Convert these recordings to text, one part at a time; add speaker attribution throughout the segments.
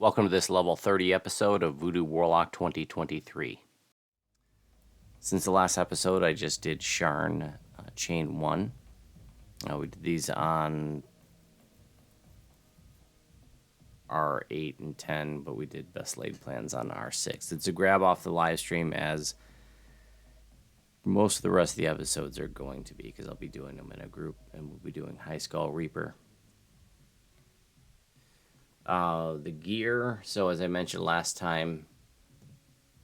Speaker 1: Welcome to this level 30 episode of Voodu Warlock 2023. Since the last episode, I just did Sharn, Chain 1. We did these on R8 and 10, but we did best laid plans on R6. It's a grab off the live stream, as most of the rest of the episodes are going to be, because I'll be doing them in a group, and we'll be doing High Skull Reaper. The gear, so as I mentioned last time,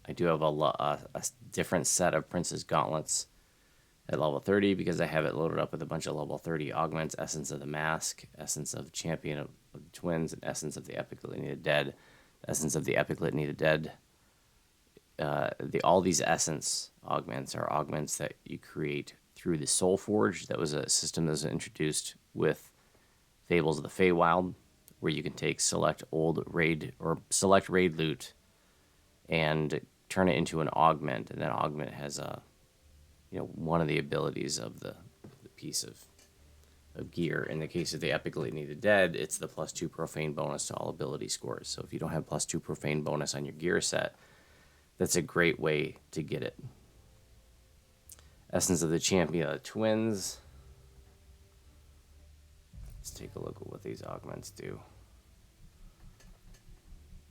Speaker 1: I do have a different set of Prince's Gauntlets at level 30 because I have it loaded up with a bunch of level 30 augments: Essence of the Mask, Essence of Champion of the Twins, and Essence of the Epic Litany of Dead. Essence of the Epic Litany of Dead. All these Essence augments are augments that you create through the Soul Forge. That was a system that was introduced with Fables of the Feywild, where you can take select raid loot and turn it into an augment, and that augment has one of the abilities of the piece of gear. In the case of the Epic Litany of the Dead, it's the +2 profane bonus to all ability scores. So if you don't have +2 profane bonus on your gear set, that's a great way to get it. Essence of the Champion of the Twins. Let's take a look at what these augments do.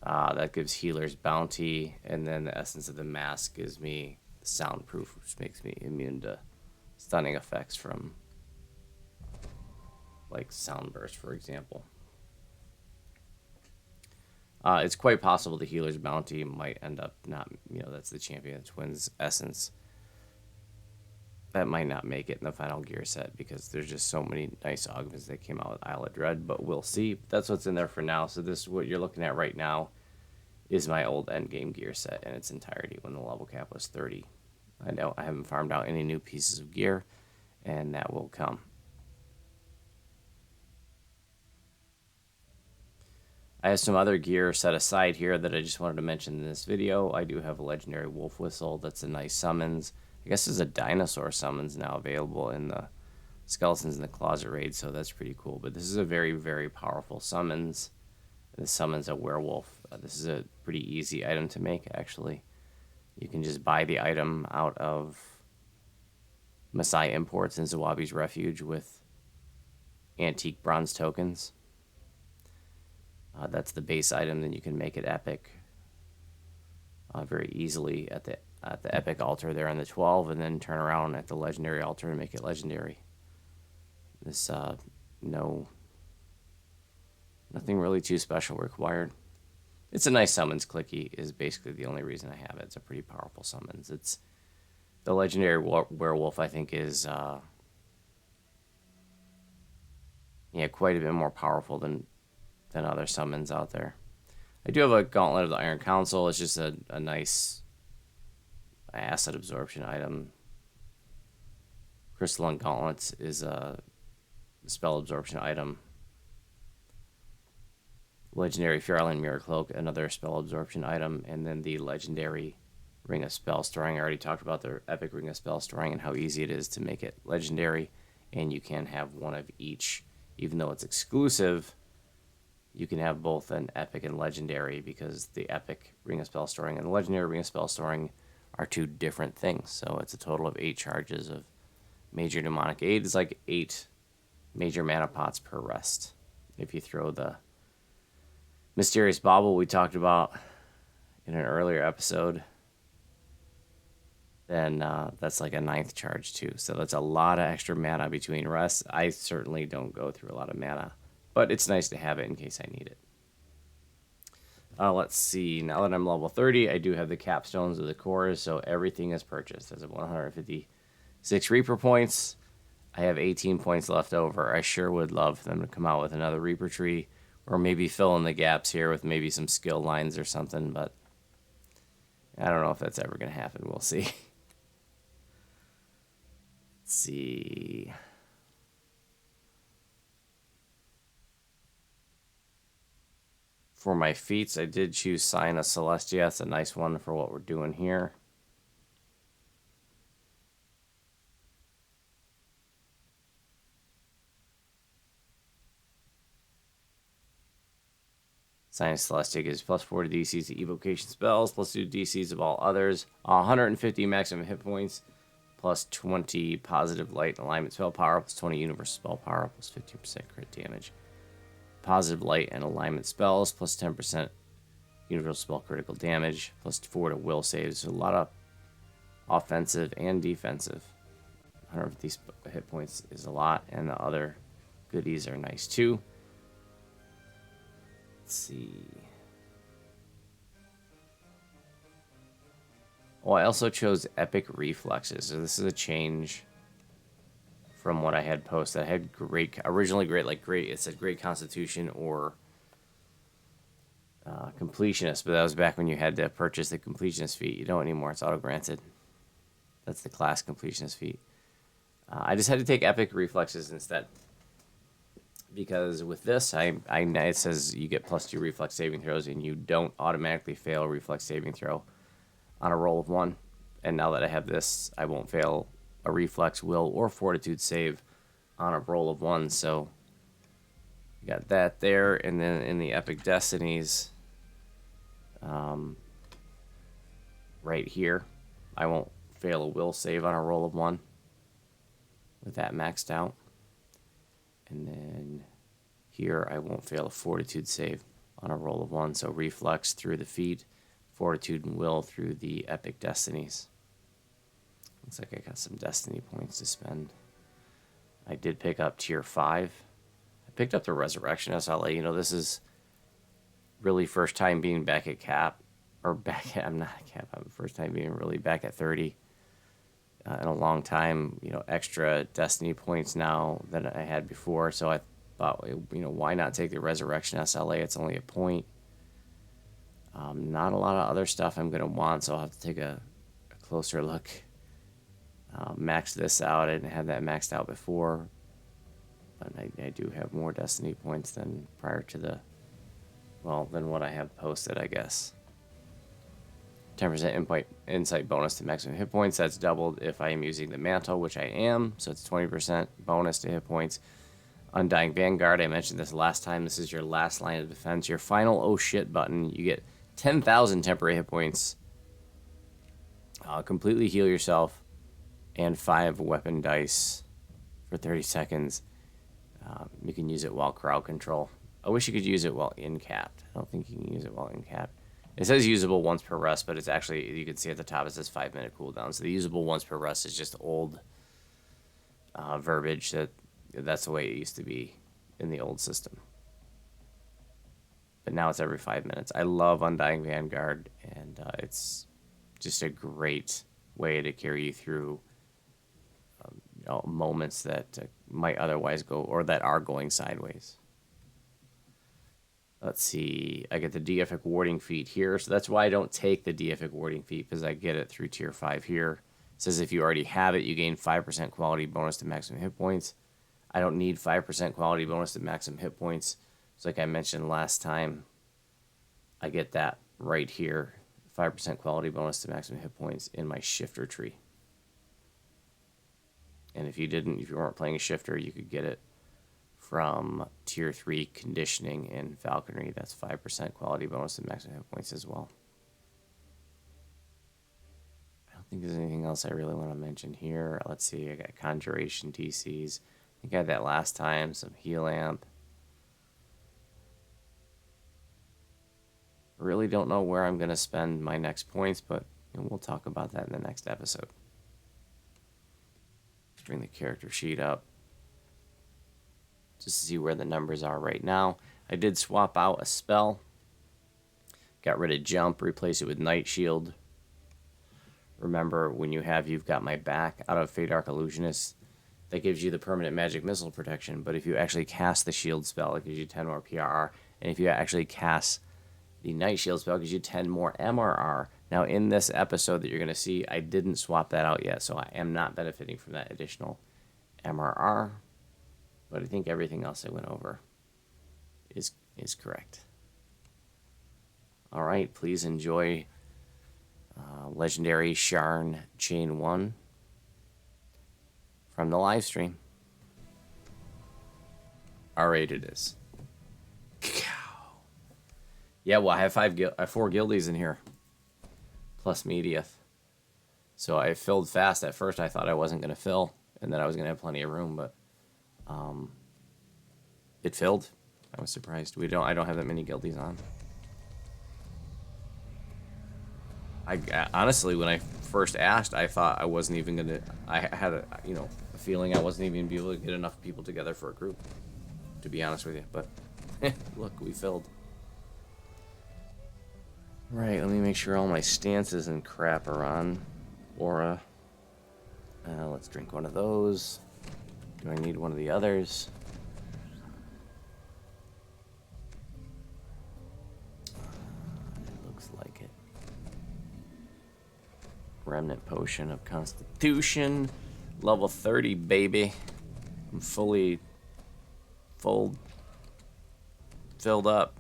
Speaker 1: That gives Healer's Bounty, and then the Essence of the Mask gives me Soundproof, which makes me immune to stunning effects from, like, Soundburst, for example. It's quite possible the Healer's Bounty might end up not, that's the Champion of the Twins Essence. That might not make it in the final gear set because there's just so many nice augments that came out with Isle of Dread, but we'll see. That's what's in there for now. So this, what you're looking at right now, is my old endgame gear set in its entirety when the level cap was 30. I know I haven't farmed out any new pieces of gear, and that will come. I have some other gear set aside here that I just wanted to mention in this video. I do have a legendary Wolf Whistle. That's a nice summons. I guess there's a dinosaur summons now available in the Skeletons in the Closet raid, so that's pretty cool. But this is a very, very powerful summons. This summons a werewolf. This is a pretty easy item to make, actually. You can just buy the item out of Masai Imports in Zawabi's Refuge with antique bronze tokens. That's the base item. Then you can make it epic very easily at the epic altar there on the 12, and then turn around at the legendary altar and make it legendary. This nothing really too special required. It's a nice summons. Clicky is basically the only reason I have it. It's a pretty powerful summons. It's the legendary werewolf, I think, is quite a bit more powerful than other summons out there. I do have a Gauntlet of the Iron Council. It's just a nice asset absorption item. Crystalline Gauntlets is a spell absorption item. Legendary Fairland Mirror Cloak, another spell absorption item, and then the legendary Ring of Spell Storing. I already talked about the epic Ring of Spell Storing and how easy it is to make it legendary, and you can have one of each. Even though it's exclusive, you can have both an epic and legendary, because the epic Ring of Spell Storing and the legendary Ring of Spell Storing are two different things. So it's a total of 8 charges of major mnemonic aid. It's like 8 major mana pots per rest. If you throw the Mysterious Bauble we talked about in an earlier episode, then that's like a 9th charge too. So that's a lot of extra mana between rests. I certainly don't go through a lot of mana, but it's nice to have it in case I need it. Let's see. Now that I'm level 30, I do have the capstones of the cores, so everything is purchased. As of 156 Reaper points, I have 18 points left over. I sure would love for them to come out with another Reaper tree, or maybe fill in the gaps here with maybe some skill lines or something, but I don't know if that's ever going to happen. We'll see. Let's see. For my feats, I did choose Sign of Celestia. It's a nice one for what we're doing here. Science Celestia gives plus 4 to DCs to evocation spells, plus 2 DCs of all others, 150 maximum hit points, plus 20 positive light and alignment spell power, plus 20 universal spell power, plus 15% crit damage. Positive light and alignment spells, plus 10% universal spell critical damage, plus 4 to will saves. So a lot of offensive and defensive. 150 hit points is a lot, and the other goodies are nice too. Let's see. Oh, I also chose Epic Reflexes. So this is a change from what I had posted. I had originally great, it said great Constitution or Completionist, but that was back when you had to purchase the Completionist feat. You don't anymore. It's auto-granted. That's the class Completionist feat. I just had to take Epic Reflexes instead. Because with this, it says you get plus 2 reflex saving throws, and you don't automatically fail a reflex saving throw on a roll of 1. And now that I have this, I won't fail a reflex, will, or fortitude save on a roll of 1. So you got that there, and then in the Epic Destinies, right here, I won't fail a will save on a roll of 1 with that maxed out. And then here, I won't fail a fortitude save on a roll of 1. So reflex through the feat, fortitude and will through the Epic Destinies. Looks like I got some Destiny points to spend. I did pick up tier 5. I picked up the Resurrection SLA. You know, this is really first time being back at cap. Or back at, I'm not at cap. I'm first time being really back at 30. In a long time, you know, extra Destiny points now than I had before. So I thought, you know, why not take the Resurrection SLA? It's only a point. Not a lot of other stuff I'm going to want, so I'll have to take a closer look. Max this out. I didn't have that maxed out before. But I do have more Destiny points than prior to than what I have posted, I guess. 10% insight bonus to maximum hit points. That's doubled if I am using the mantle, which I am. So it's 20% bonus to hit points. Undying Vanguard, I mentioned this last time. This is your last line of defense. Your final oh shit button. You get 10,000 temporary hit points. Completely heal yourself. And 5 weapon dice for 30 seconds. You can use it while crowd control. I wish you could use it while in capped. I don't think you can use it while in capped. It says usable once per rest, but it's actually, you can see at the top, it says 5-minute cooldown. So the usable once per rest is just old verbiage. That's the way it used to be in the old system. But now it's every 5 minutes. I love Undying Vanguard, and it's just a great way to carry you through moments that might otherwise go, or that are going sideways. Let's see, I get the Deific Warding feat here, so that's why I don't take the Deific Warding feat, because I get it through tier 5 here. It says if you already have it, you gain 5% quality bonus to maximum hit points. I don't need 5% quality bonus to maximum hit points. So like I mentioned last time, I get that right here, 5% quality bonus to maximum hit points in my shifter tree. And if you weren't playing a shifter, you could get it from tier 3 conditioning in falconry. That's 5% quality bonus to maximum hit points as well. I don't think there's anything else I really want to mention here. Let's see, I got conjuration DCs. I think I had that last time, some heal amp. Really don't know where I'm going to spend my next points, but we'll talk about that in the next episode. Let's bring the character sheet up just to see where the numbers are right now. I did swap out a spell. Got rid of jump, replace it with Night Shield. Remember, when you've got my back out of Fate Arc Illusionist, that gives you the permanent magic missile protection. But if you actually cast the shield spell, it gives you 10 more PRR. And if you actually cast the Night Shield spell, it gives you 10 more MRR. Now, in this episode that you're going to see, I didn't swap that out yet, so I am not benefiting from that additional MRR. But I think everything else I went over is correct. All right, please enjoy Legendary Sharn Chain 1 from the live stream. R8 it is. Yeah, well, I have I have 4 guildies in here, plus media. So I filled fast. At first, I thought I wasn't going to fill, and that I was going to have plenty of room, but it filled. I was surprised. I don't have that many guildies on. I honestly, when I first asked, I thought I wasn't even gonna. I had a feeling I wasn't even gonna be able to get enough people together for a group. To be honest with you, but look, we filled. Right, let me make sure all my stances and crap are on. Aura. Let's drink one of those. Do I need one of the others? It looks like it. Remnant Potion of Constitution. Level 30, baby. I'm filled up.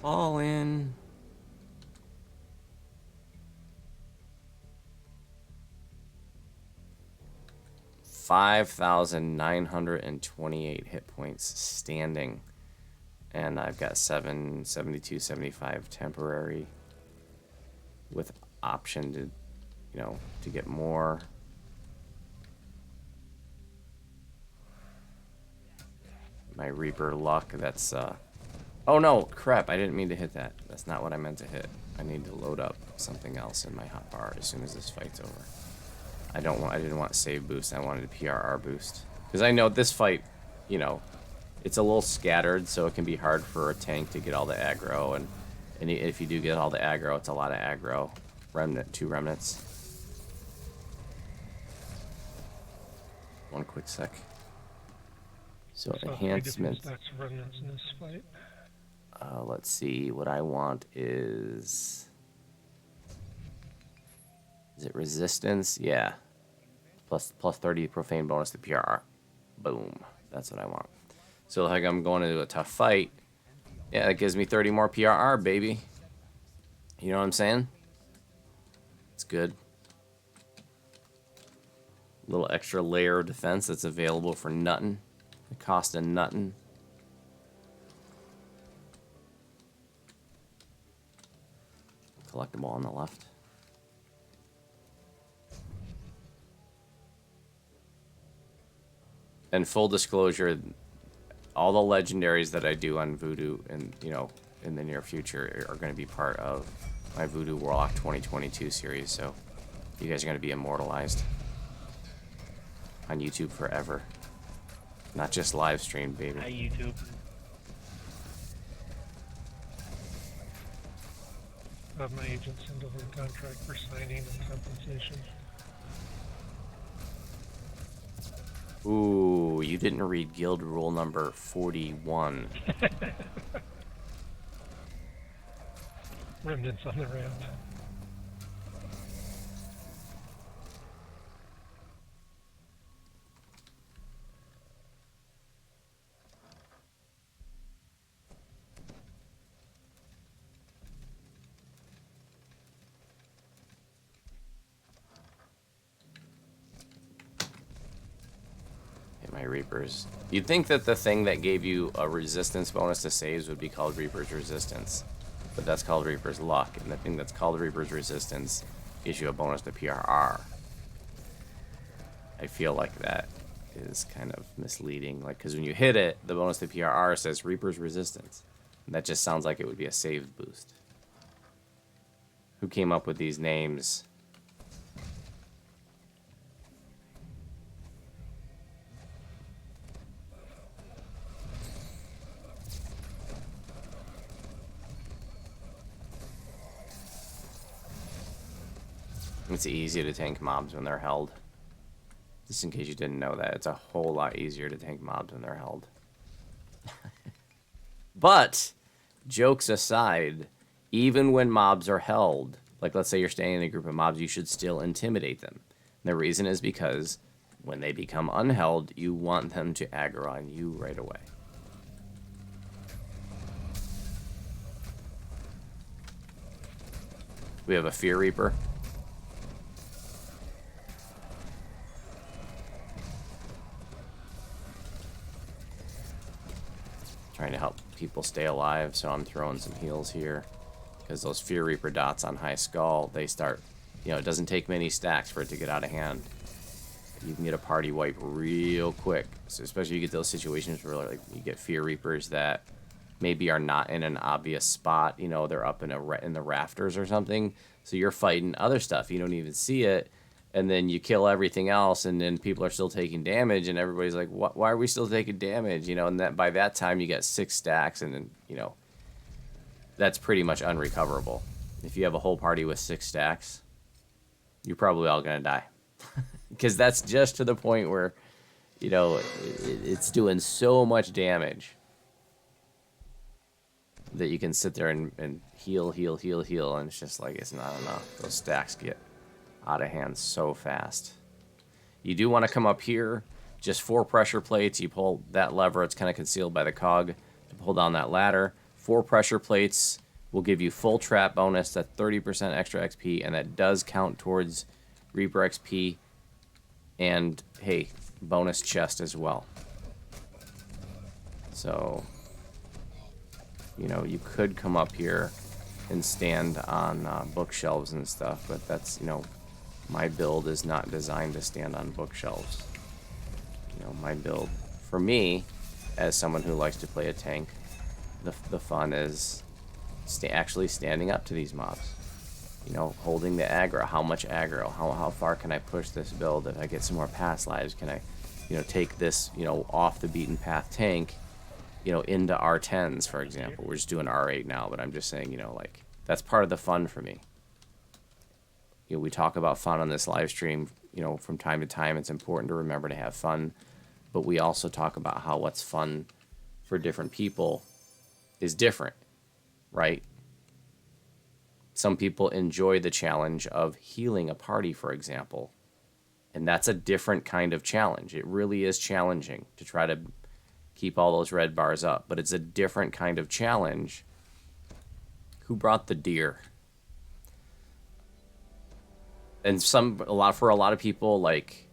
Speaker 1: All in. $5,928 hit points standing. And I've got 72, 75 temporary with option to, to get more. My Reaper luck, that's, oh no, crap, I didn't mean to hit that. That's not what I meant to hit. I need to load up something else in my hotbar as soon as this fight's over. I didn't want save boost, I wanted a PRR boost. Because I know this fight, it's a little scattered, so it can be hard for a tank to get all the aggro, and if you do get all the aggro, it's a lot of aggro. 2 remnants. One quick sec. So enhancements.
Speaker 2: Remnants in this fight.
Speaker 1: Let's see. What I want is it resistance? Yeah. Plus 30 profane bonus to PRR. Boom. That's what I want. So like I'm going into a tough fight. Yeah, that gives me 30 more PRR, baby. You know what I'm saying? It's good. A little extra layer of defense that's available for nuttin'. The cost of nuttin'. Collectible on the left. And full disclosure, all the legendaries that I do on Voodu and in the near future are going to be part of my Voodu Warlock 2022 series, so you guys are going to be immortalized on YouTube forever. Not just live stream, baby.
Speaker 2: Hi, YouTube. Have my agent send over a contract for signing and compensation.
Speaker 1: Ooh, you didn't read guild rule number 41.
Speaker 2: Remnants on the ramp.
Speaker 1: My Reapers. You'd think that the thing that gave you a resistance bonus to saves would be called Reaper's Resistance, but that's called Reaper's Luck, and the thing that's called Reaper's Resistance gives you a bonus to PRR. I feel like that is kind of misleading, because when you hit it, the bonus to PRR says Reaper's Resistance, and that just sounds like it would be a save boost. Who came up with these names? It's easy to tank mobs when they're held. Just in case you didn't know that, it's a whole lot easier to tank mobs when they're held. But, jokes aside, even when mobs are held, like let's say you're staying in a group of mobs, you should still intimidate them. And the reason is because when they become unheld, you want them to aggro on you right away. We have a Fear Reaper. trying to help people stay alive, so I'm throwing some heals here. Because those Fear Reaper dots on High Skull, they start, it doesn't take many stacks for it to get out of hand. You can get a party wipe real quick. So especially you get those situations where like you get Fear Reapers that maybe are not in an obvious spot. They're up in the rafters or something. So you're fighting other stuff. You don't even see it. And then you kill everything else, and then people are still taking damage, and everybody's like, why are we still taking damage? And that by that time you get 6 stacks, and then, that's pretty much unrecoverable. If you have a whole party with 6 stacks, you're probably all going to die. Because that's just to the point where, it's doing so much damage that you can sit there and heal, and it's just like, it's not enough. Those stacks get out of hand so fast. You do want to come up here, just 4 pressure plates. You pull that lever, it's kind of concealed by the cog to pull down that ladder. 4 pressure plates will give you full trap bonus, that's 30% extra XP, and that does count towards Reaper XP, and hey, bonus chest as well. So, you could come up here and stand on bookshelves and stuff, but that's, my build is not designed to stand on bookshelves. My build, for me, as someone who likes to play a tank, the fun is actually standing up to these mobs. Holding the aggro. How much aggro? How far can I push this build? If I get some more pass lives, can I, take this, off the beaten path tank, into R10s, for example. We're just doing R8 now, but I'm just saying, like, that's part of the fun for me. We talk about fun on this live stream, from time to time. It's important to remember to have fun, but we also talk about how what's fun for different people is different, right? Some people enjoy the challenge of healing a party, for example, and that's a different kind of challenge. It really is challenging to try to keep all those red bars up, but it's a different kind of challenge. Who brought the deer? And for a lot of people, like,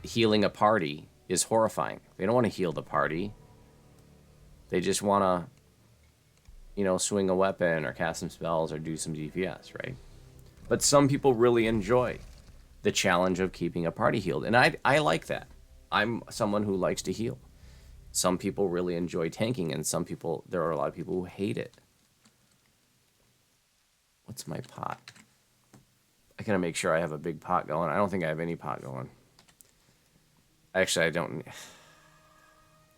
Speaker 1: healing a party is horrifying. They don't want to heal the party. They just want to, swing a weapon or cast some spells or do some DPS, right? But some people really enjoy the challenge of keeping a party healed, and I like that. I'm someone who likes to heal. Some people really enjoy tanking, and there are a lot of people who hate it. What's my pot? I gotta make sure I have a big pot going. I don't think I have any pot going. Actually, I don't.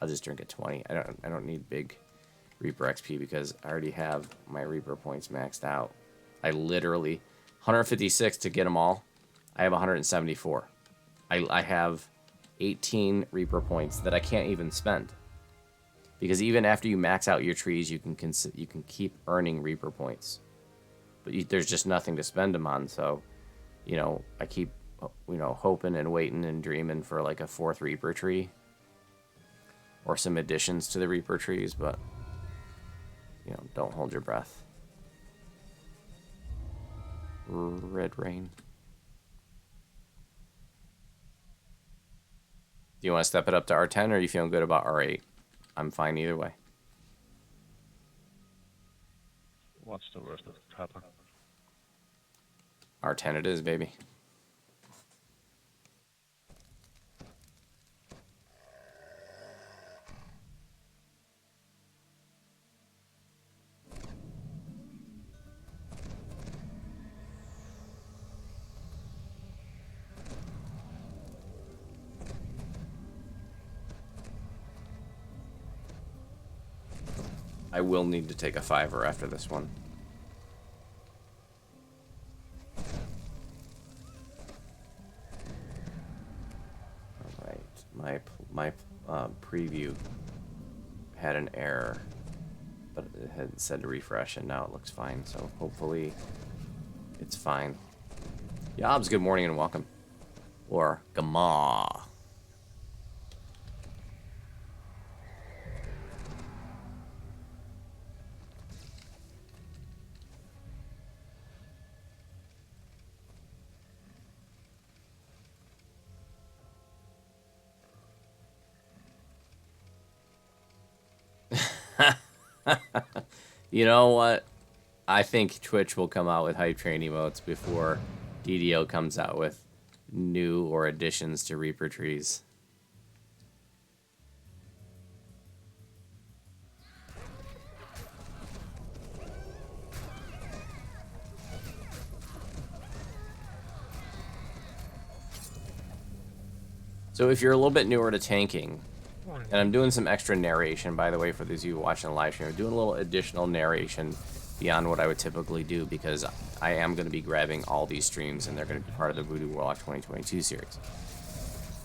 Speaker 1: I'll just drink a 20. I don't need big Reaper XP because I already have my Reaper points maxed out. I literally 156 to get them all. I have 174. I have 18 Reaper points that I can't even spend. Because even after you max out your trees, you can keep earning Reaper points. But there's just nothing to spend them on, so, I keep, hoping and waiting and dreaming for, like, a 4th Reaper tree. Or some additions to the Reaper trees, but, don't hold your breath. Red rain. Do you want to step it up to R10, or are you feeling good about R8? I'm fine either way.
Speaker 3: What's the worst that could happen?
Speaker 1: R10 it is, baby. I will need to take a 5er after this one. Alright, my preview had an error, but it had said to refresh, and now it looks fine, so hopefully it's fine. Yobs, good morning and welcome. Or Gama. You know what? I think Twitch will come out with hype train emotes before DDO comes out with new or additions to Reaper trees. So if you're a little bit newer to tanking, and I'm doing some extra narration, by the way, for those of you watching the live stream, I'm doing a little additional narration beyond what I would typically do because I am going to be grabbing all these streams and they're going to be part of the Voodu Warlock 2022 series.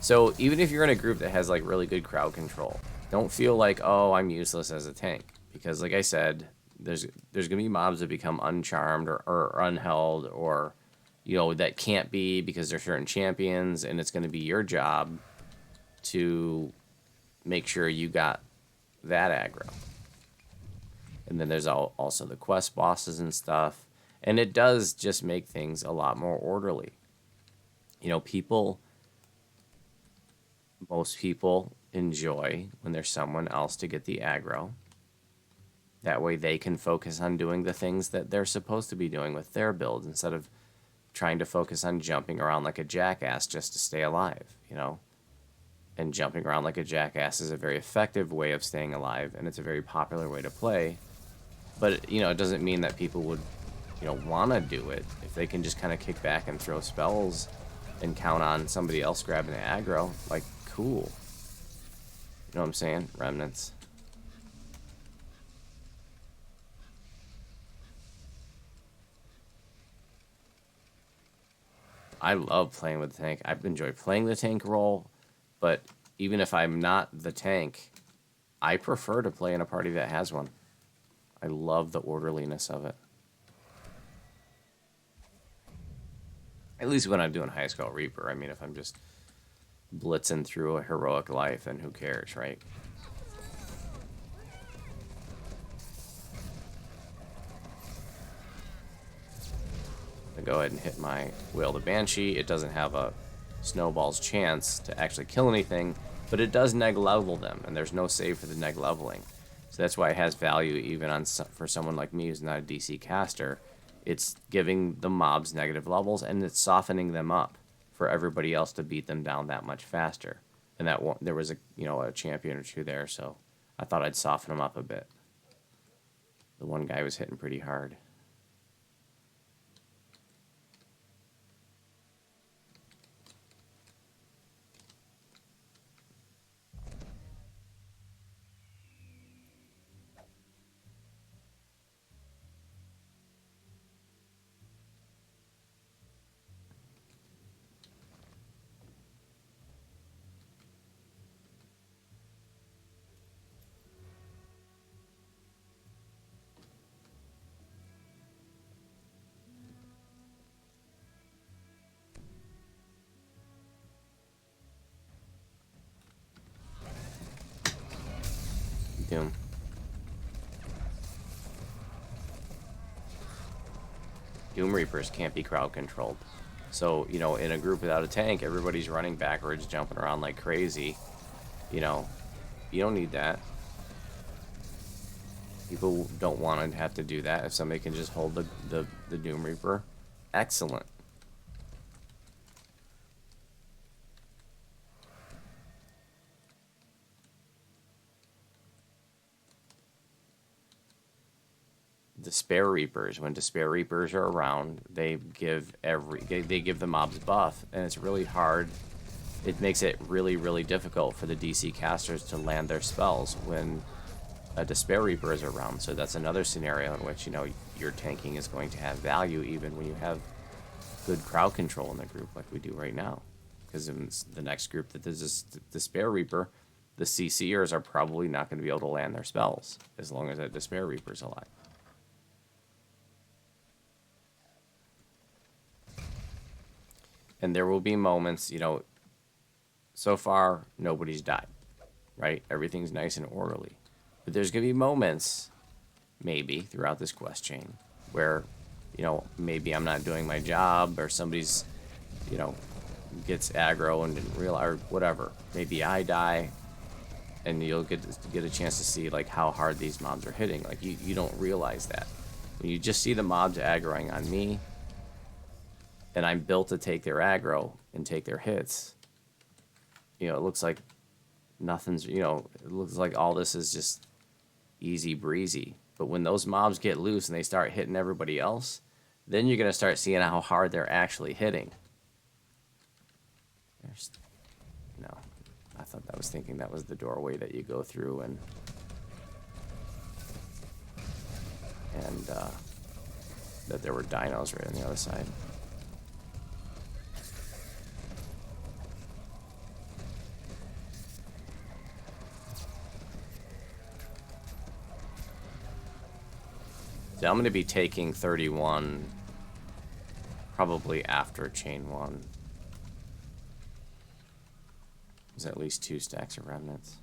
Speaker 1: So even if you're in a group that has like really good crowd control, don't feel like, oh, I'm useless as a tank. Because like I said, there's going to be mobs that become uncharmed or unheld or, you know, that can't be because they're certain champions, and it's going to be your job to make sure you got that aggro. And then there's also the quest bosses and stuff. And it does just make things a lot more orderly. You know, most people enjoy when there's someone else to get the aggro. That way they can focus on doing the things that they're supposed to be doing with their build instead of trying to focus on jumping around like a jackass just to stay alive, you know? And jumping around like a jackass is a very effective way of staying alive, and it's a very popular way to play. But, you know, it doesn't mean that people would, you know, want to do it. If they can just kind of kick back and throw spells and count on somebody else grabbing the aggro, like, cool. You know what I'm saying? Remnants. I love playing with the tank. I've enjoyed playing the tank role, but even if I'm not the tank, I prefer to play in a party that has one. I love the orderliness of it. At least when I'm doing High Skull Reaper. I mean, if I'm just blitzing through a heroic life, then who cares, right? I go ahead and hit my Whale the Banshee. It doesn't have a snowball's chance to actually kill anything, but it does neg level them, and there's no save for the neg leveling. So that's why it has value even on for someone like me who's not a DC caster. It's giving the mobs negative levels, and it's softening them up for everybody else to beat them down that much faster. And that one, there was a champion or two there, so I thought I'd soften them up a bit. The one guy was hitting pretty hard. Doom. Doom Reapers can't be crowd controlled. So, you know, in a group without a tank, everybody's running backwards, jumping around like crazy. You know, you don't need that. People don't want to have to do that. If somebody can just hold the Doom Reaper, excellent. Despair Reapers. When Despair Reapers are around, they give the mobs buff, and it's really hard. It makes it really, really difficult for the DC casters to land their spells when a Despair Reaper is around. So that's another scenario in which, you know, your tanking is going to have value even when you have good crowd control in the group like we do right now. Because in the next group that there's this Despair Reaper, the CCers are probably not going to be able to land their spells as long as that Despair Reaper's alive. And there will be moments, you know, so far, nobody's died, right? Everything's nice and orderly. But there's going to be moments, maybe, throughout this quest chain where, you know, maybe I'm not doing my job or somebody's, you know, gets aggro and didn't realize, or whatever. Maybe I die, and you'll get a chance to see like how hard these mobs are hitting. Like you don't realize that when you just see the mobs aggroing on me, and I'm built to take their aggro and take their hits. You know, it looks like nothing's. You know, it looks like all this is just easy breezy. But when those mobs get loose and they start hitting everybody else, then you're gonna start seeing how hard they're actually hitting. No, I thought that was thinking that was the doorway that you go through and that there were dinos right on the other side. So I'm going to be taking 31 probably after chain 1. There's at least 2 stacks of remnants.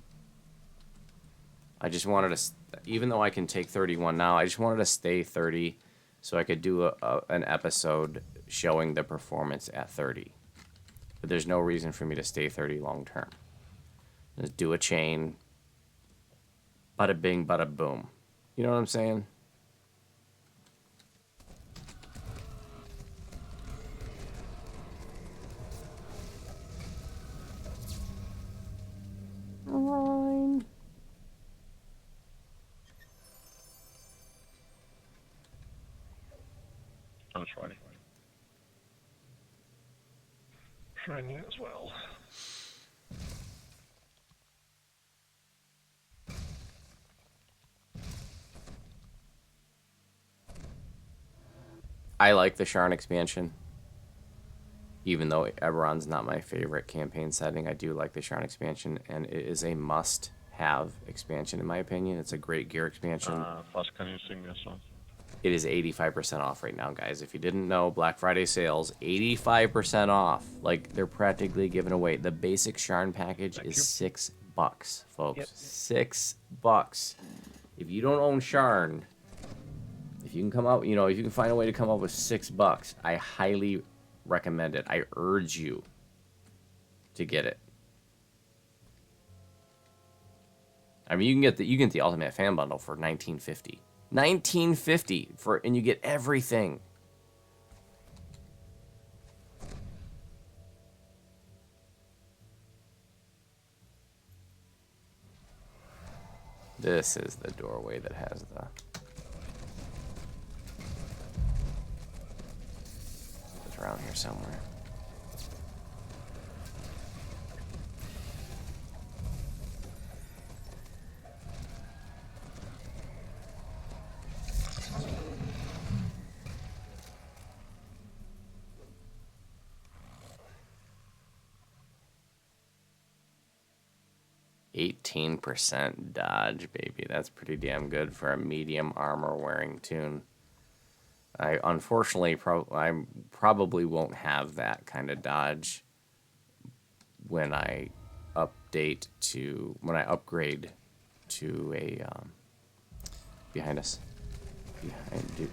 Speaker 1: I just wanted to, even though I can take 31 now, I just wanted to stay 30 so I could do an episode showing the performance at 30. But there's no reason for me to stay 30 long term. Just do a chain, bada bing, bada boom. You know what I'm saying? Line.
Speaker 3: I'm trying.
Speaker 2: Shining as well.
Speaker 1: I like the Sharn expansion. Even though Eberron's not my favorite campaign setting, I do like the Sharn expansion, and it is a must-have expansion in my opinion. It's a great gear expansion.
Speaker 3: Fast, can you sing me a song?
Speaker 1: It is 85% off right now, guys. If you didn't know, Black Friday sales, 85% off. Like, they're practically giving away. The basic Sharn package is $6, folks.
Speaker 2: Yep.
Speaker 1: $6. If you don't own Sharn, if you can come out, you know, if you can find a way to come up with $6, I highly recommend it. I urge you to get it. I mean, you can get the Ultimate Fan Bundle for $19.50. $19.50 for, and you get everything. This is the doorway that has the. It's around here somewhere. %, dodge, baby. That's pretty damn good for a medium armor wearing toon. I unfortunately I probably won't have that kind of dodge when I upgrade to a behind us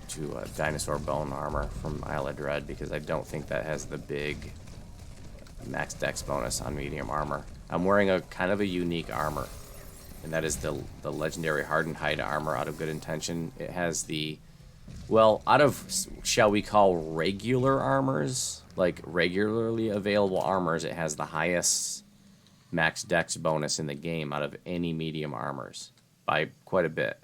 Speaker 1: to a dinosaur bone armor from Isle of Dread, because I don't think that has the big max dex bonus on medium armor. I'm wearing a kind of a unique armor, and that is the legendary hardened hide armor out of Good Intention. It has the, well, out of, shall we call, regular armors, like regularly available armors, it has the highest max dex bonus in the game out of any medium armors by quite a bit.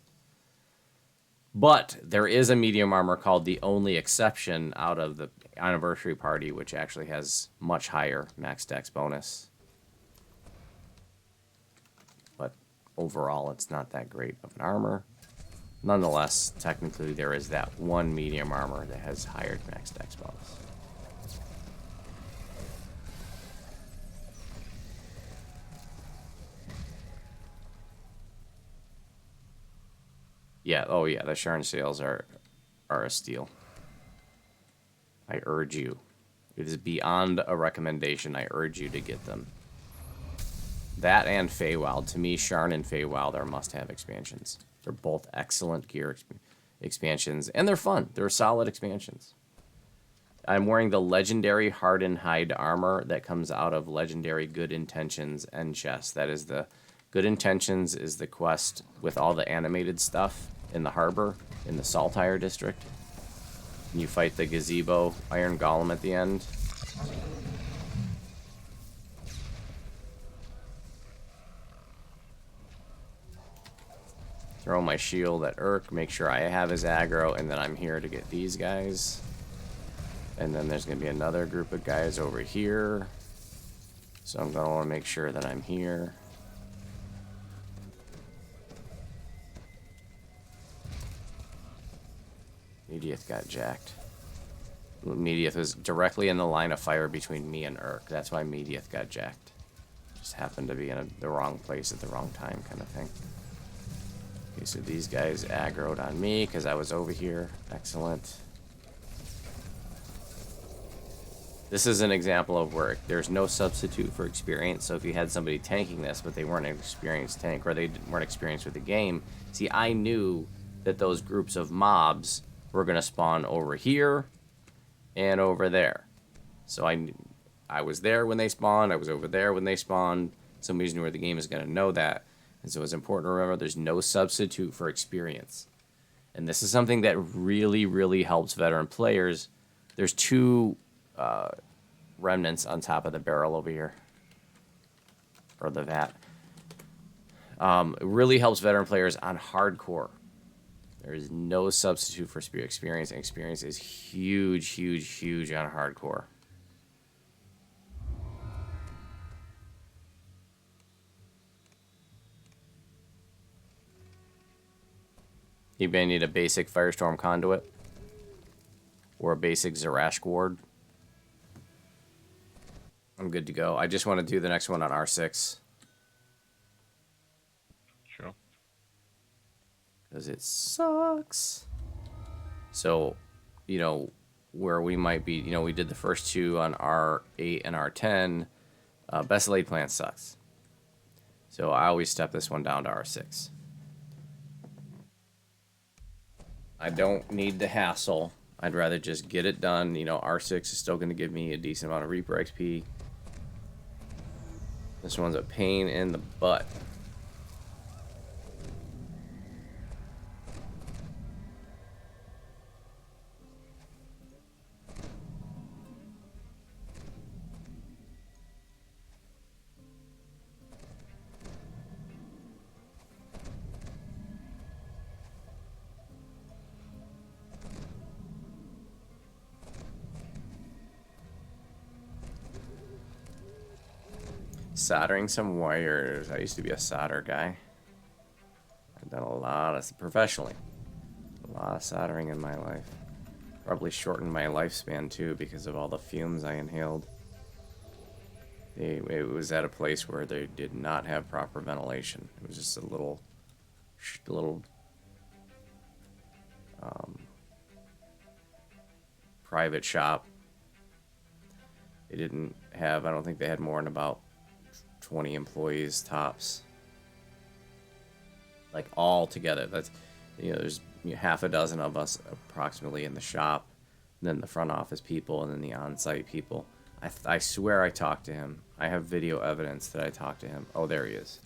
Speaker 1: But there is a medium armor called the Only Exception out of the Anniversary Party, which actually has much higher max dex bonus. But overall, it's not that great of an armor. Nonetheless, technically, there is that one medium armor that has higher max dex bonus. Yeah, oh yeah, the Sharn sales are a steal. I urge you. It is beyond a recommendation. I urge you to get them. That and Feywild. To me, Sharn and Feywild are must-have expansions. They're both excellent gear expansions, and they're fun. They're solid expansions. I'm wearing the legendary Hardened Hide armor that comes out of legendary Good Intentions and chest. That is the Good Intentions is the quest with all the animated stuff in the harbor, in the Saltire district. And you fight the gazebo iron golem at the end. Throw my shield at Urk, make sure I have his aggro, and then I'm here to get these guys. And then there's going to be another group of guys over here. So I'm going to want to make sure that I'm here. Mediath got jacked. Mediath was directly in the line of fire between me and Urk. That's why Mediath got jacked. Just happened to be in the wrong place at the wrong time kind of thing. Okay, so these guys aggroed on me because I was over here. Excellent. This is an example of where there's no substitute for experience. So if you had somebody tanking this, but they weren't an experienced tank, or they weren't experienced with the game, see, I knew that those groups of mobs were going to spawn over here and over there. So I was there when they spawned. I was over there when they spawned. Somebody's new where the game is going to know that. And so it's important to remember there's no substitute for experience. And this is something that really, really helps veteran players. There's two remnants on top of the barrel over here. Or the vat. It really helps veteran players on hardcore. There is no substitute for experience, and experience is huge, huge, huge on hardcore. You may need a basic Firestorm Conduit or a basic Zarash Ward. I'm good to go. I just want to do the next one on R6.
Speaker 3: Sure.
Speaker 1: Because it sucks. So, you know, where we might be, you know, we did the first two on R8 and R10. Best Laid Plan sucks. So I always step this one down to R6. I don't need the hassle. I'd rather just get it done. You know, R6 is still going to give me a decent amount of Reaper XP. This one's a pain in the butt. Soldering some wires. I used to be a solder guy. I've done a lot of, professionally, a lot of soldering in my life. Probably shortened my lifespan too because of all the fumes I inhaled. It was at a place where they did not have proper ventilation. It was just a little private shop. They didn't have, I don't think they had more than about 20 employees tops, like all together. That's, you know, there's half a dozen of us approximately in the shop, and then the front office people, and then the on-site people. I swear I talked to him. I have video evidence that I talked to him. Oh, there he is.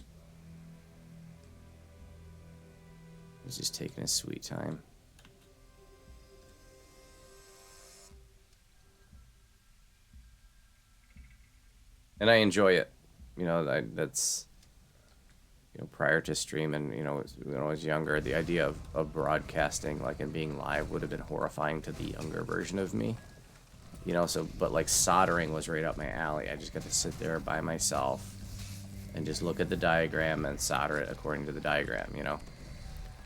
Speaker 1: He's just taking his sweet time. And I enjoy it. You know, that's, you know, prior to streaming, you know, when I was younger, the idea of broadcasting, like, and being live would have been horrifying to the younger version of me. You know, so, but, like, soldering was right up my alley. I just got to sit there by myself and just look at the diagram and solder it according to the diagram, you know.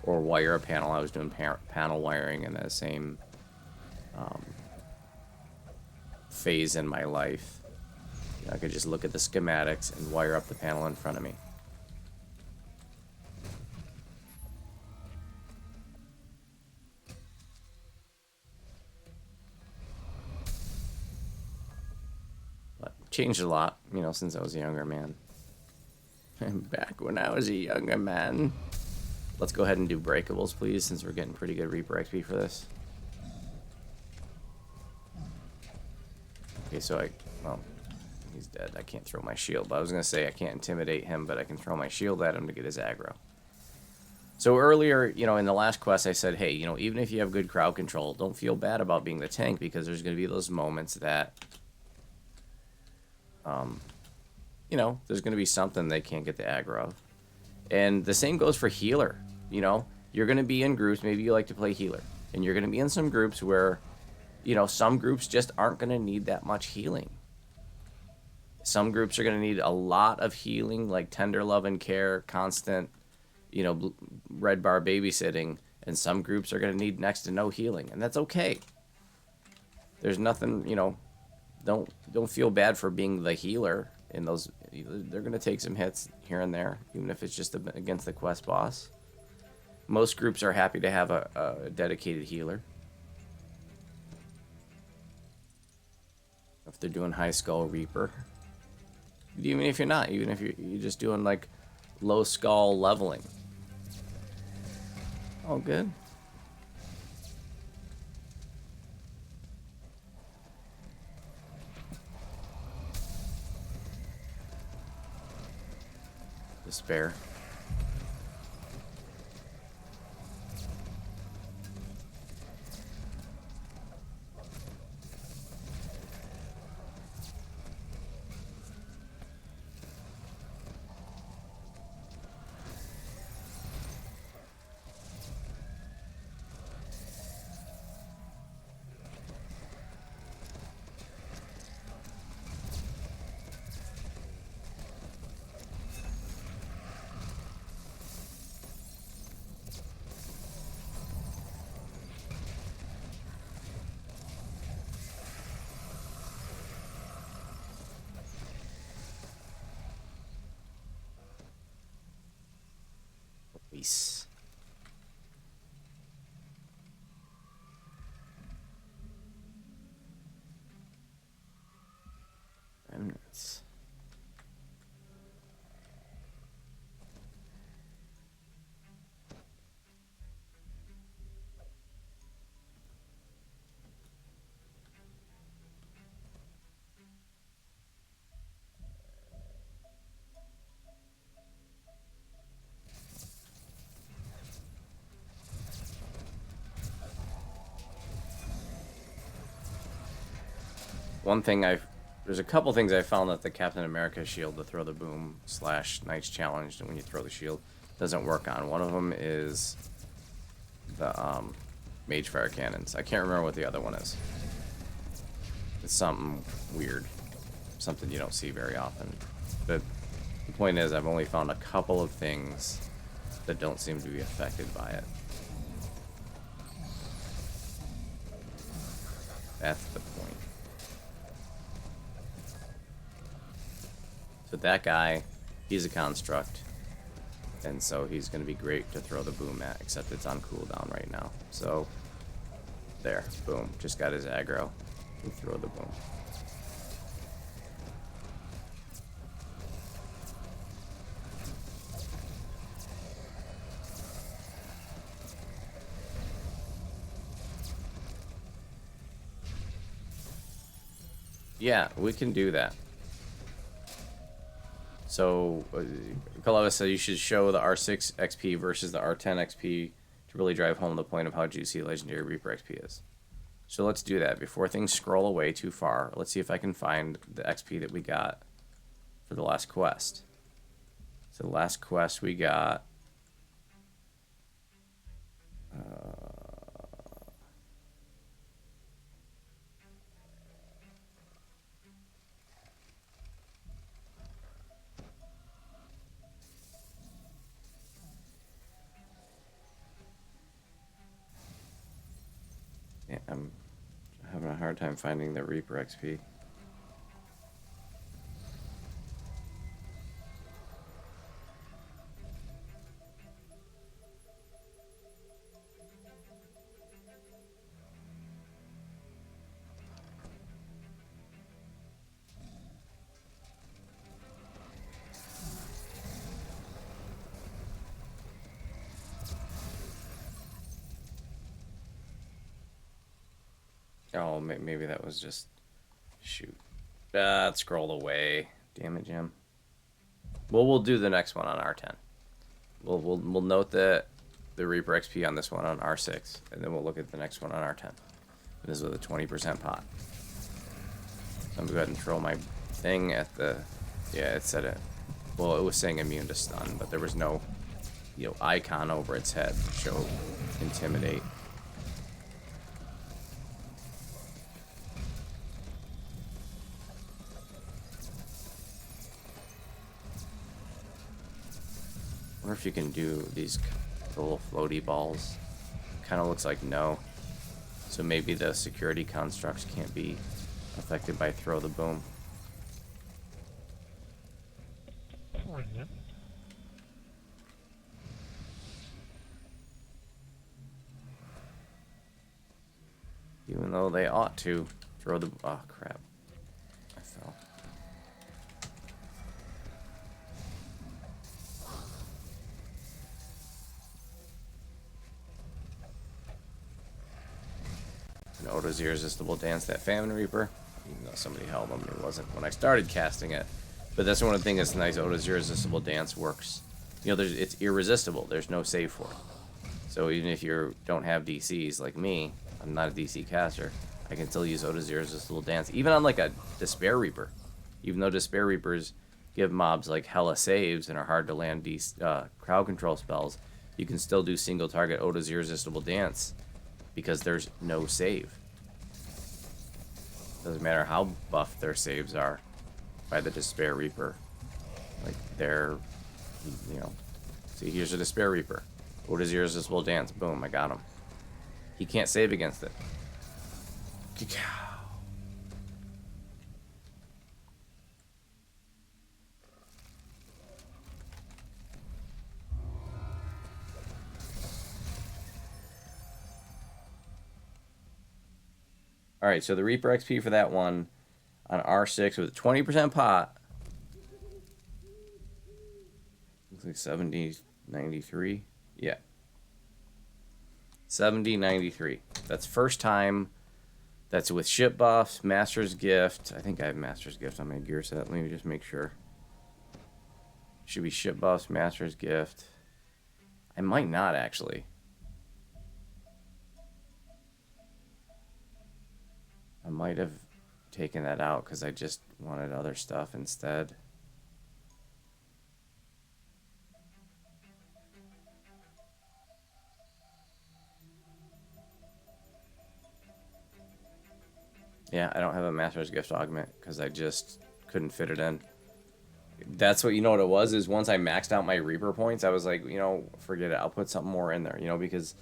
Speaker 1: Or wire a panel. I was doing panel wiring in the same phase in my life. I could just look at the schematics and wire up the panel in front of me. But changed a lot, you know, since I was a younger man. Back when I was a younger man. Let's go ahead and do breakables, please, since we're getting pretty good Reaper XP for this. Okay, so he's dead. I can't throw my shield. But I was going to say I can't intimidate him, but I can throw my shield at him to get his aggro. So earlier, you know, in the last quest, I said, hey, you know, even if you have good crowd control, don't feel bad about being the tank, because there's going to be those moments that, you know, there's going to be something they can't get the aggro of. And the same goes for healer. You know, you're going to be in groups, maybe you like to play healer, and you're going to be in some groups where, you know, some groups just aren't going to need that much healing. Some groups are going to need a lot of healing, like tender love and care, constant, you know, red bar babysitting, and some groups are going to need next to no healing, and that's okay. There's nothing, you know, don't feel bad for being the healer in those. They're going to take some hits here and there, even if it's just against the quest boss. Most groups are happy to have a dedicated healer. If they're doing High Skull Reaper. Even if you're not, even if you're just doing like low skull leveling. Oh, good. Despair. Peace. Remnants. One thing there's a couple things I found that the Captain America shield, the throw the boom / Knight's Challenge, and when you throw the shield, doesn't work on. One of them is the Mage Fire Cannons. I can't remember what the other one is. It's something weird. Something you don't see very often. But the point is, I've only found a couple of things that don't seem to be affected by it. That's the point. So that guy, he's a construct, and so he's going to be great to throw the boom at, except it's on cooldown right now. So, there, boom, just got his aggro. We throw the boom. Yeah, we can do that. So, Kaleva said you should show the R6 XP versus the R10 XP to really drive home the point of how juicy Legendary Reaper XP is. So let's do that. Before things scroll away too far, let's see if I can find the XP that we got for the last quest. So the last quest we got... yeah, I'm having a hard time finding the Reaper XP. Oh, maybe that was just... shoot. It scrolled away. Damn it, Jim. Well, we'll do the next one on R10. We'll note the Reaper XP on this one on R6, and then we'll look at the next one on R10. This is with a 20% pot. So I'm going to go ahead and throw my thing at the... Yeah, it said it. Well, it was saying immune to stun, but there was no, icon over its head to show intimidate. I wonder if you can do these little floaty balls. Kind of looks like no. So maybe the security constructs can't be affected by throw the boom.
Speaker 2: Or is it?
Speaker 1: Even though they ought to throw the... Oh, crap. I fell. An Oda's Irresistible Dance, that Famine Reaper. Even though somebody held them, it wasn't when I started casting it. But that's one of the things that's nice. Oda's Irresistible Dance works. It's irresistible. There's no save for it. So even if you don't have DCs like me, I'm not a DC caster, I can still use Oda's Irresistible Dance. Even on like a Despair Reaper. Even though Despair Reapers give mobs like hella saves and are hard to land crowd control spells, you can still do single target Oda's Irresistible Dance because there's no save. Doesn't matter how buff their saves are by the Despair Reaper. Like they're, see, here's a Despair Reaper. Oda's Irresistible Dance. Boom, I got him. He can't save against it. Alright, so the Reaper XP for that one on R6 with a 20% pot. Looks like 7093. Yeah. 7093. That's first time. That's with ship buffs, Master's Gift. I think I have Master's Gift on my gear set. Let me just make sure. Should be ship buffs, Master's Gift. I might not actually. I might have taken that out because I just wanted other stuff instead. Yeah, I don't have a Master's Gift augment because I just couldn't fit it in. That's what, what it was, is once I maxed out my Reaper points, I was like, forget it. I'll put something more in there, because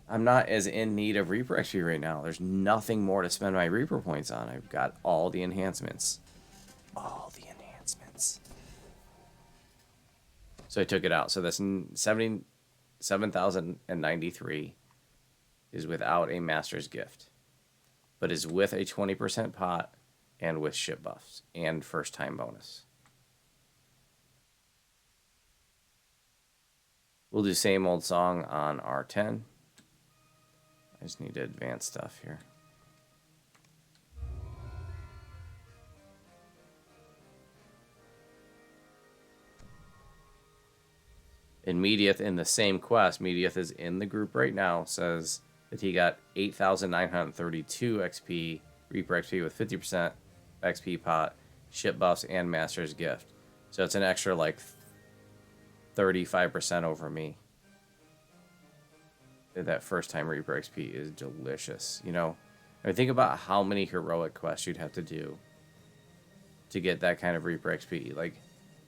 Speaker 1: I'm not as in need of Reaper XP right now. There's nothing more to spend my Reaper points on. I've got all the enhancements. All the enhancements. So I took it out. So that's 77,093 is without a Master's Gift, but is with a 20% pot and with ship buffs and first time bonus. We'll do same old song on R10. I just need to advance stuff here. And Mediath in the same quest, Mediath is in the group right now, says that he got 8,932 XP, Reaper XP with 50% XP pot, ship buffs, and Master's Gift. So it's an extra like 35% over me. That first time Reaper XP is delicious. I mean, think about how many heroic quests you'd have to do to get that kind of Reaper XP. Like,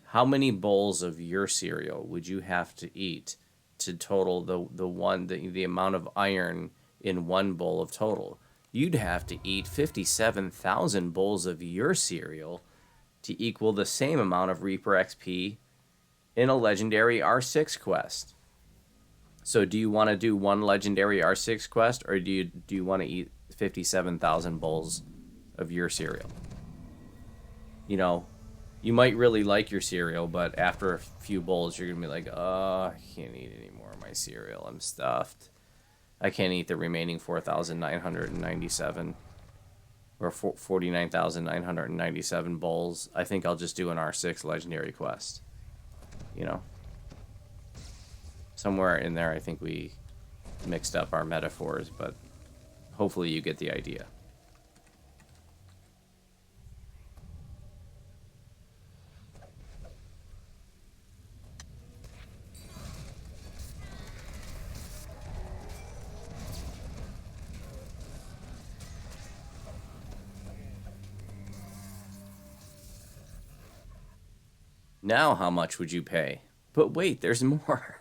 Speaker 1: how many bowls of your cereal would you have to eat to total the amount of iron in one bowl of total? You'd have to eat 57,000 bowls of your cereal to equal the same amount of Reaper XP in a legendary R6 quest. So do you want to do one legendary R6 quest, or do you want to eat 57,000 bowls of your cereal? You might really like your cereal, but after a few bowls, you're going to be like, oh, I can't eat any more of my cereal. I'm stuffed. I can't eat the remaining 4,997. or 49,997 bowls, I think I'll just do an R6 legendary quest. You know, somewhere in there, I think we mixed up our metaphors, but hopefully you get the idea. Now, how much would you pay? But wait, there's more.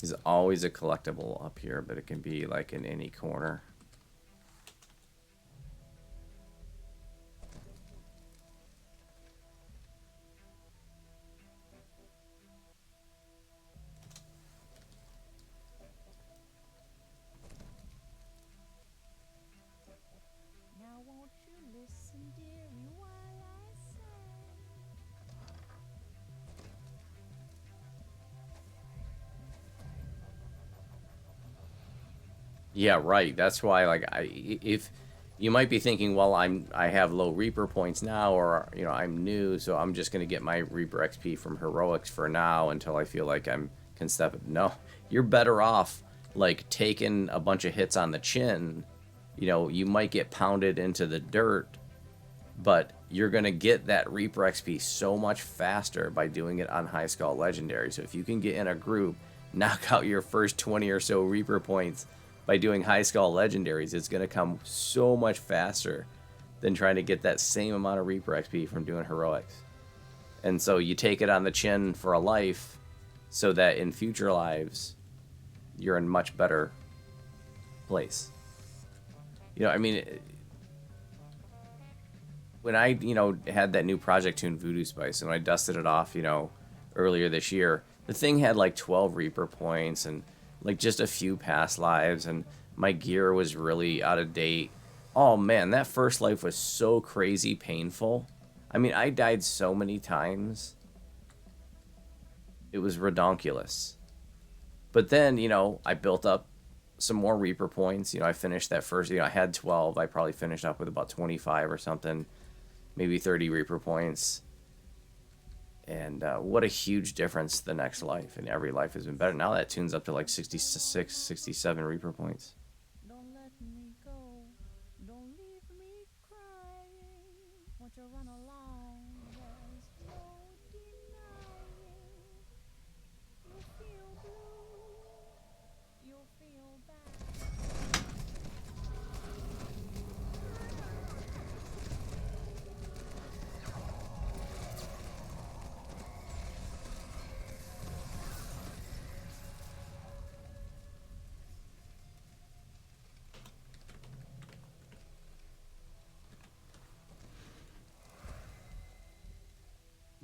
Speaker 1: There's always a collectible up here, but it can be like in any corner.
Speaker 4: Now won't you listen, dearie, while I say
Speaker 1: Yeah, right. That's why, like, if you might be thinking, well, I have low Reaper points now, or I'm new, so I'm just gonna get my Reaper XP from heroics for now until I feel like I'm can step it. No, you're better off like taking a bunch of hits on the chin. You might get pounded into the dirt, but you're gonna get that Reaper XP so much faster by doing it on high skull legendary. So if you can get in a group, knock out your first 20 or so Reaper points by doing high skull legendaries, it's going to come so much faster than trying to get that same amount of Reaper XP from doing heroics. And so you take it on the chin for a life so that in future lives you're in much better place. I mean, when I, had that new Project Tune Voodoo Spice, and I dusted it off, earlier this year, the thing had like 12 Reaper points and like just a few past lives, and my gear was really out of date. Oh man, that first life was so crazy painful. I mean, I died so many times. It was redonkulous. But then, I built up some more Reaper points. I finished that first, I had 12. I probably finished up with about 25 or something, maybe 30 Reaper points. And what a huge difference the next life, and every life has been better. Now that tunes up to like 66, 67 Reaper points.
Speaker 4: don't let me go, don't leave me crying. Won't you run along? There's no denying. You feel blue, you feel bad.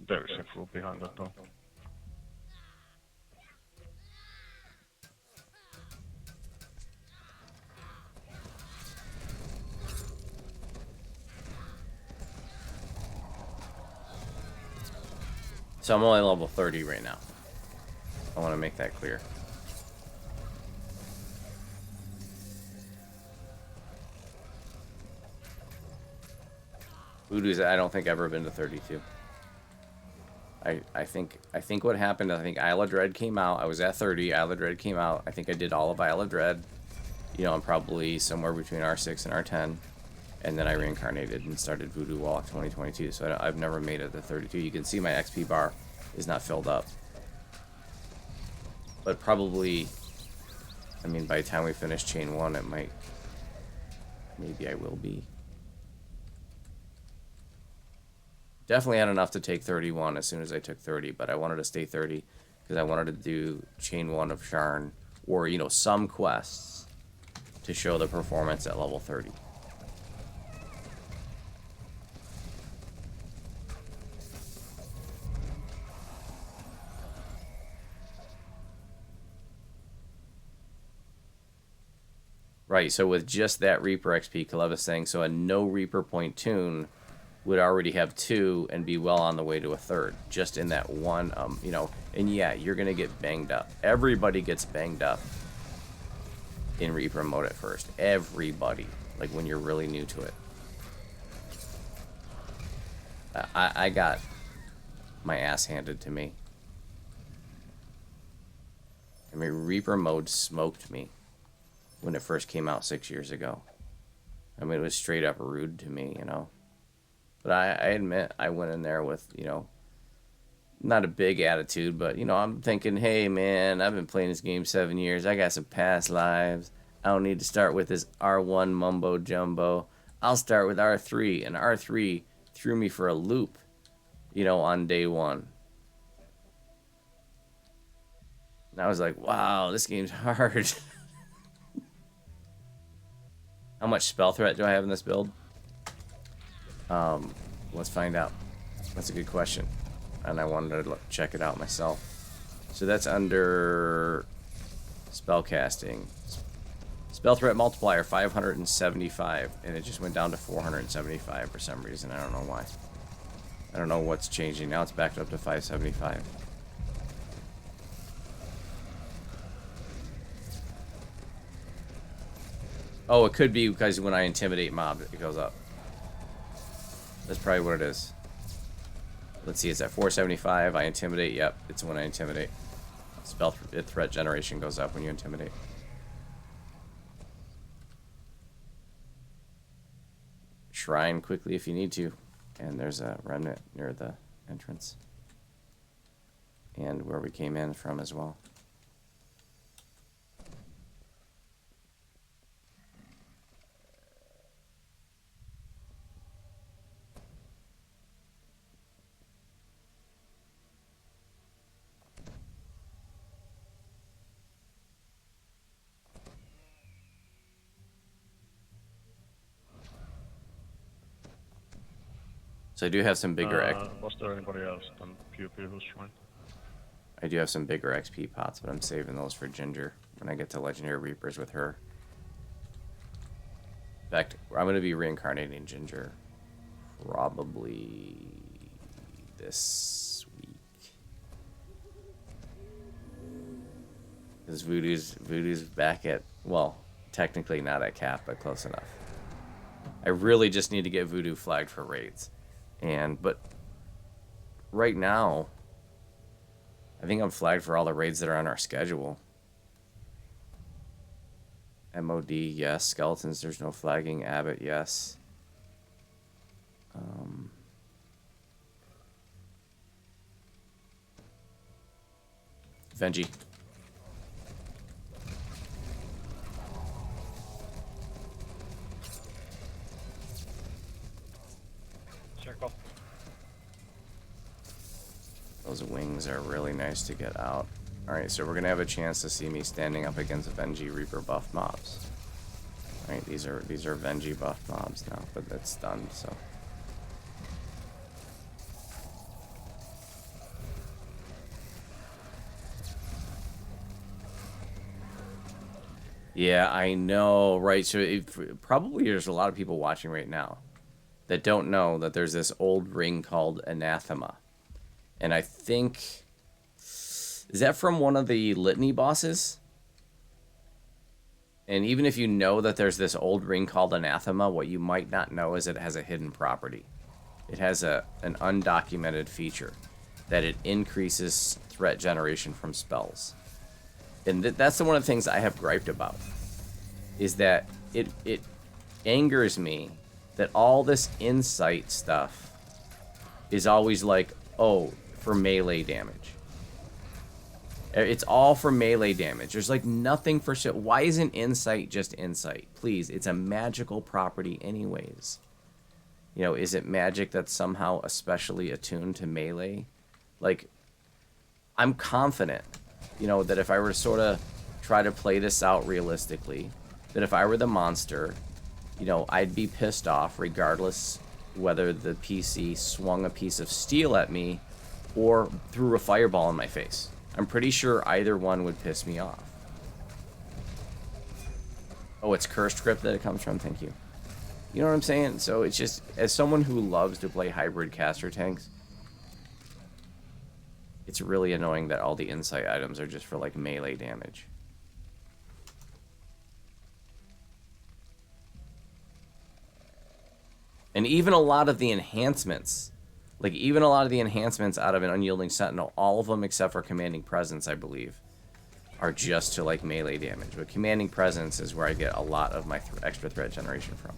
Speaker 3: There is a fool behind that though.
Speaker 1: So I'm only level 30 right now. I want to make that clear. Voodu's, I don't think, ever been to 32. I think what happened, I think Isle of Dread came out. I was at 30. Isle of Dread came out. I think I did all of Isle of Dread. I'm probably somewhere between R6 and R10. And then I reincarnated and started Voodu Warlock 2022. So I've never made it to 32. You can see my XP bar is not filled up. But probably, I mean, by the time we finish Chain 1, it might, maybe I will be. Definitely had enough to take 31 as soon as I took 30, but I wanted to stay 30 because I wanted to do Chain 1 of Sharn, or, some quests to show the performance at level 30. Right, so with just that Reaper XP, Kaleva's saying, so a no Reaper point tune would already have 2 and be well on the way to a third, just in that one, you know, and yeah, you're going to get banged up. Everybody gets banged up in Reaper mode at first. Everybody. Like, when you're really new to it. I got my ass handed to me. I mean, Reaper mode smoked me when it first came out 6 years ago. I mean, it was straight up rude to me, you know. But I admit, I went in there with, you know, not a big attitude, but, you know, I'm thinking, hey, man, I've been playing this game 7 years. I got some past lives. I don't need to start with this R1 mumbo jumbo. I'll start with R3, and R3 threw me for a loop, you know, on day 1. And I was like, wow, this game's hard. How much spell threat do I have in this build? Let's find out. That's a good question. And I wanted to check it out myself. So that's under spellcasting. Spell threat multiplier 575, and it just went down to 475 for some reason. I don't know why. I don't know what's changing. Now it's backed up to 575. Oh, it could be because when I intimidate mob, it goes up. That's probably what it is. Let's see, it's at 475. I intimidate. Yep, it's when I intimidate. Spell threat generation goes up when you intimidate. Shrine quickly if you need to. And there's a remnant near the entrance. And where we came in from as well. So I do have some bigger
Speaker 3: Was there anybody else than PvP who's shrine?
Speaker 1: I do have some bigger XP pots, but I'm saving those for Ginger when I get to Legendary Reapers with her. In fact, I'm going to be reincarnating Ginger probably this week. Because Voodoo's back at, well, technically not at cap, but close enough. I really just need to get Voodoo flagged for raids. But right now, I think I'm flagged for all the raids that are on our schedule. MOD, yes. Skeletons, there's no flagging. Abbott, yes. Venji.
Speaker 2: Circle.
Speaker 1: Those wings are really nice to get out. Alright, so we're going to have a chance to see me standing up against Venji Reaper buff mobs. Alright, these are Venji buff mobs now, but that's done, so. Yeah, I know, right? So probably there's a lot of people watching right now that don't know that there's this old ring called Anathema. And I think, is that from one of the Litany bosses? And even if you know that there's this old ring called Anathema, what you might not know is it has a hidden property. It has an undocumented feature that it increases threat generation from spells. And that's one of the things I have griped about, is that it angers me that all this insight stuff is always like, oh, for melee damage. It's all for melee damage. There's like nothing for shit. Why isn't insight just insight? Please, it's a magical property anyways. You know, is it magic that's somehow especially attuned to melee? Like, I'm confident, you know, that if I were to sort of try to play this out realistically, that if I were the monster, you know, I'd be pissed off regardless whether the PC swung a piece of steel at me or threw a fireball in my face. I'm pretty sure either one would piss me off. Oh, it's Cursed Crypt that it comes from? Thank you. You know what I'm saying? So it's just, as someone who loves to play hybrid caster tanks, it's really annoying that all the insight items are just for like melee damage. And even a lot of the enhancements, like even a lot of the enhancements out of an Unyielding Sentinel, all of them except for Commanding Presence, I believe, are just to like melee damage. But Commanding Presence is where I get a lot of my extra threat generation from.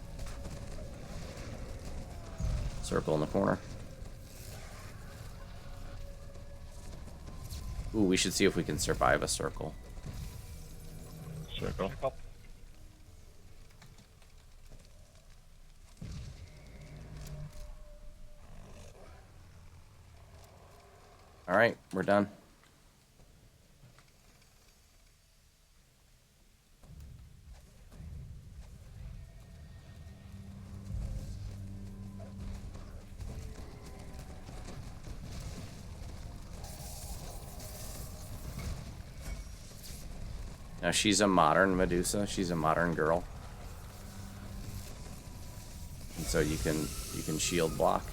Speaker 1: Circle in the corner. Ooh, we should see if we can survive a circle.
Speaker 3: Circle.
Speaker 2: Oh,
Speaker 1: Alright, we're done. Now she's a modern Medusa. She's a modern girl, and so you can shield block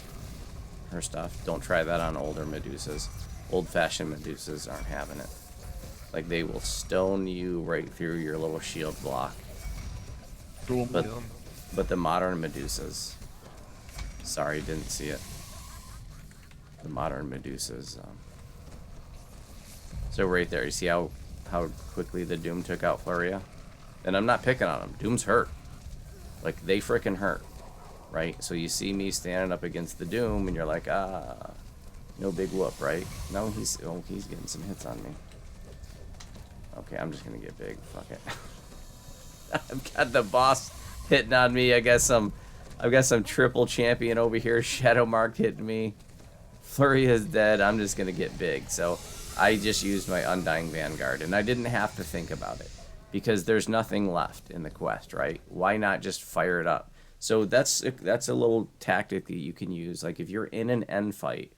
Speaker 1: her stuff. Don't try that on older Medusas. Old-fashioned Medusas aren't having it. Like they will stone you right through your little shield block.
Speaker 3: Boom.
Speaker 1: But the modern Medusas, sorry, didn't see it. The modern Medusas. So right there, you see how quickly the Doom took out Floria? And I'm not picking on him. Doom's hurt. Like, they freaking hurt. Right? So you see me standing up against the Doom, and you're like, no big whoop, right? No, he's getting some hits on me. Okay, I'm just gonna get big. Fuck it. I've got the boss hitting on me. I've got some triple champion over here. Shadow Mark hitting me. Flurry is dead. I'm just gonna get big. So I just used my Undying Vanguard, and I didn't have to think about it because there's nothing left in the quest, right? Why not just fire it up? So that's a little tactic that you can use. Like if you're in an end fight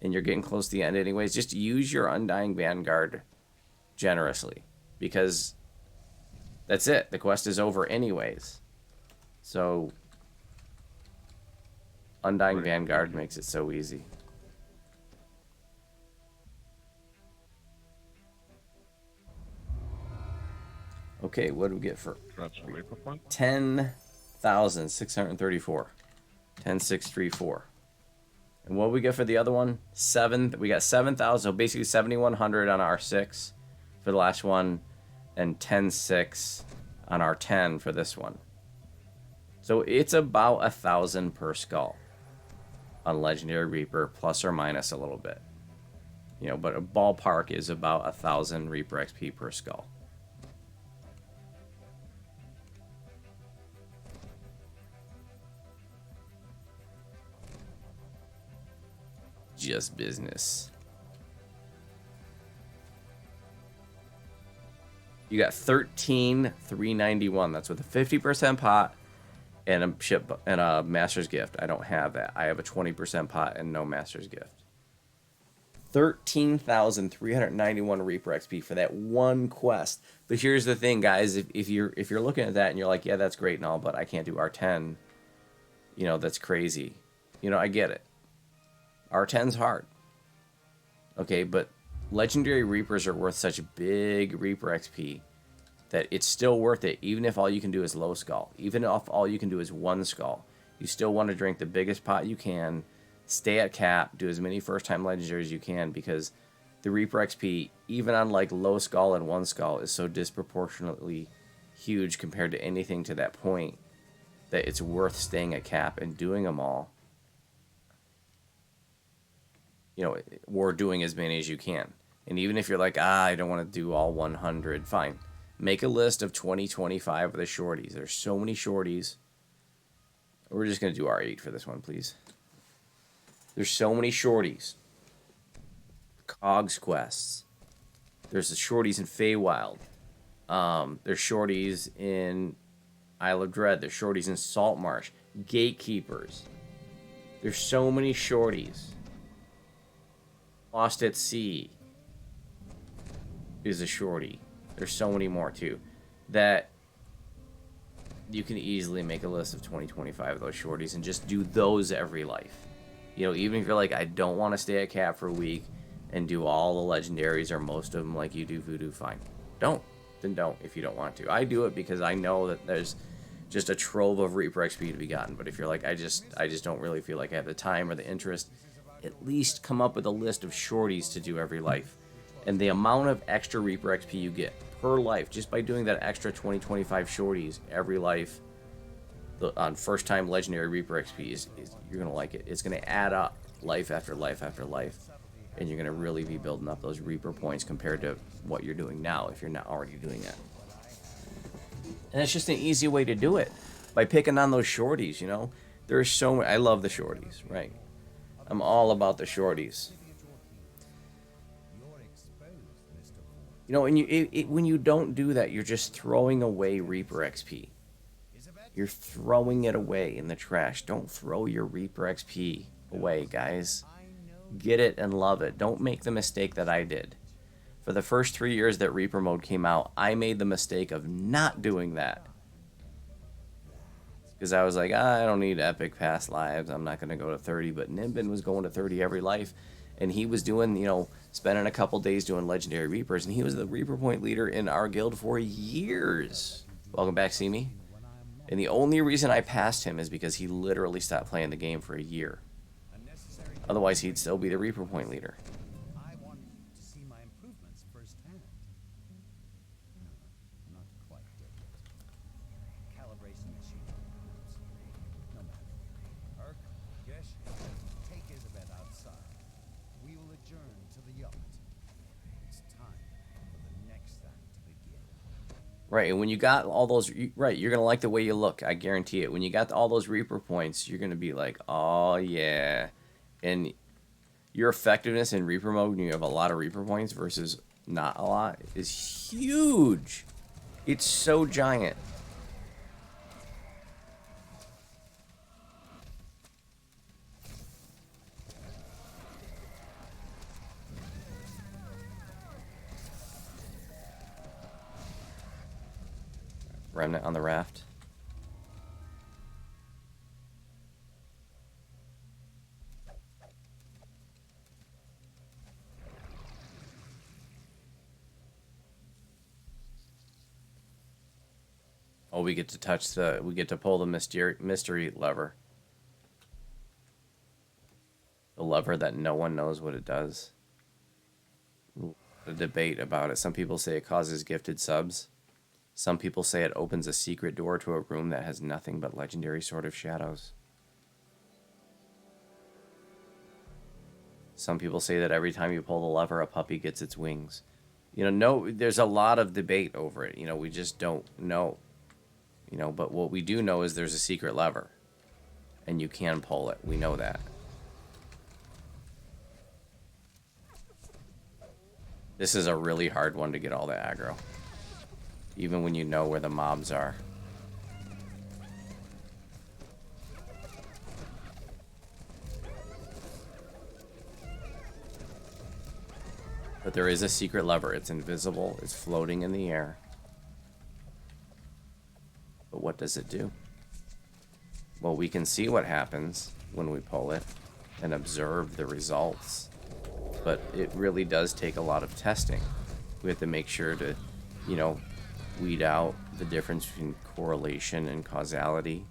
Speaker 1: and you're getting close to the end anyways, just use your Undying Vanguard generously because that's it. The quest is over anyways. So Undying Vanguard makes it so easy. Okay, what do we get for
Speaker 3: That's a Reaper point.
Speaker 1: 10,634? 10,634. And what do we get for the other one? We got 7,000, so basically 7,100 on our 6 for the last one, and 10,600 on our 10 for this one. So it's about 1,000 per skull on Legendary Reaper, plus or minus a little bit. You know, but a ballpark is about 1,000 Reaper XP per skull. Just business. You got 13,391. That's with a 50% pot and a master's gift. I don't have that. I have a 20% pot and no master's gift. 13,391 Reaper XP for that one quest. But here's the thing, guys. If you're looking at that and you're like, yeah, that's great and all, but I can't do R10. You know, that's crazy. You know, I get it. R10's hard. Okay, but Legendary Reapers are worth such big Reaper XP that it's still worth it, even if all you can do is low skull. Even if all you can do is one skull. You still want to drink the biggest pot you can, stay at cap, do as many first-time Legendaries as you can, because the Reaper XP, even on like low skull and one skull, is so disproportionately huge compared to anything to that point that it's worth staying at cap and doing them all. You know, or doing as many as you can. And even if you're like, I don't want to do all 100, fine. Make a list of 20, 25 of the shorties. There's so many shorties. We're just going to do R8 for this one, please. There's so many shorties. Cogs quests. There's the shorties in Feywild. There's shorties in Isle of Dread. There's shorties in Saltmarsh. Gatekeepers. There's so many shorties. Lost at Sea is a shorty. There's so many more too. That you can easily make a list of 2025 of those shorties and just do those every life. You know, even if you're like, I don't want to stay at cap for a week and do all the legendaries or most of them like you do Voodoo, fine. Don't. Then don't if you don't want to. I do it because I know that there's just a trove of Reaper XP to be gotten. But if you're like, I just don't really feel like I have the time or the interest, at least come up with a list of shorties to do every life. And the amount of extra Reaper XP you get per life just by doing that extra 20-25 shorties every life on first time legendary Reaper XP is you're gonna like it. It's gonna add up life after life after life, and you're gonna really be building up those Reaper points compared to what you're doing now if you're not already doing that. And it's just an easy way to do it by picking on those shorties. You know, there's so many. I love the shorties, right? I'm all about the shorties. You know, and when you don't do that, you're just throwing away Reaper XP. You're throwing it away in the trash. Don't throw your Reaper XP away, guys. Get it and love it. Don't make the mistake that I did. For the first 3 years that Reaper mode came out, I made the mistake of not doing that. Because I was like, I don't need epic past lives. I'm not going to go to 30. But Nimbin was going to 30 every life. And he was doing, you know, spending a couple days doing legendary Reapers. And he was the Reaper point leader in our guild for years. Welcome back, see me. And the only reason I passed him is because he literally stopped playing the game for a year. Otherwise, he'd still be the Reaper point leader.
Speaker 5: I want to see my improvements firsthand. No, not quite dead yet. Calibration machine, perhaps. No matter. Urk, Gesh, take Isabeth outside. We will adjourn to the yacht. It's time for the next act to begin.
Speaker 1: Right, and when you got all those, right, you're going to like the way you look. I guarantee it. When you got all those Reaper points, you're going to be like, oh, yeah. And your effectiveness in Reaper mode when you have a lot of Reaper points versus not a lot is huge. It's so giant. Remnant on the raft. Oh, we get to pull the mystery lever. The lever that no one knows what it does. A debate about it. Some people say it causes gifted subs. Some people say it opens a secret door to a room that has nothing but legendary Sword of Shadows. Some people say that every time you pull the lever, a puppy gets its wings. You know, no, there's a lot of debate over it. You know, we just don't know. You know, but what we do know is there's a secret lever. And you can pull it. We know that. This is a really hard one to get all the aggro. Even when you know where the mobs are. But there is a secret lever. It's invisible. It's floating in the air. But what does it do? Well, we can see what happens when we pull it and observe the results. But it really does take a lot of testing. We have to make sure to, you know, weed out the difference between correlation and causality,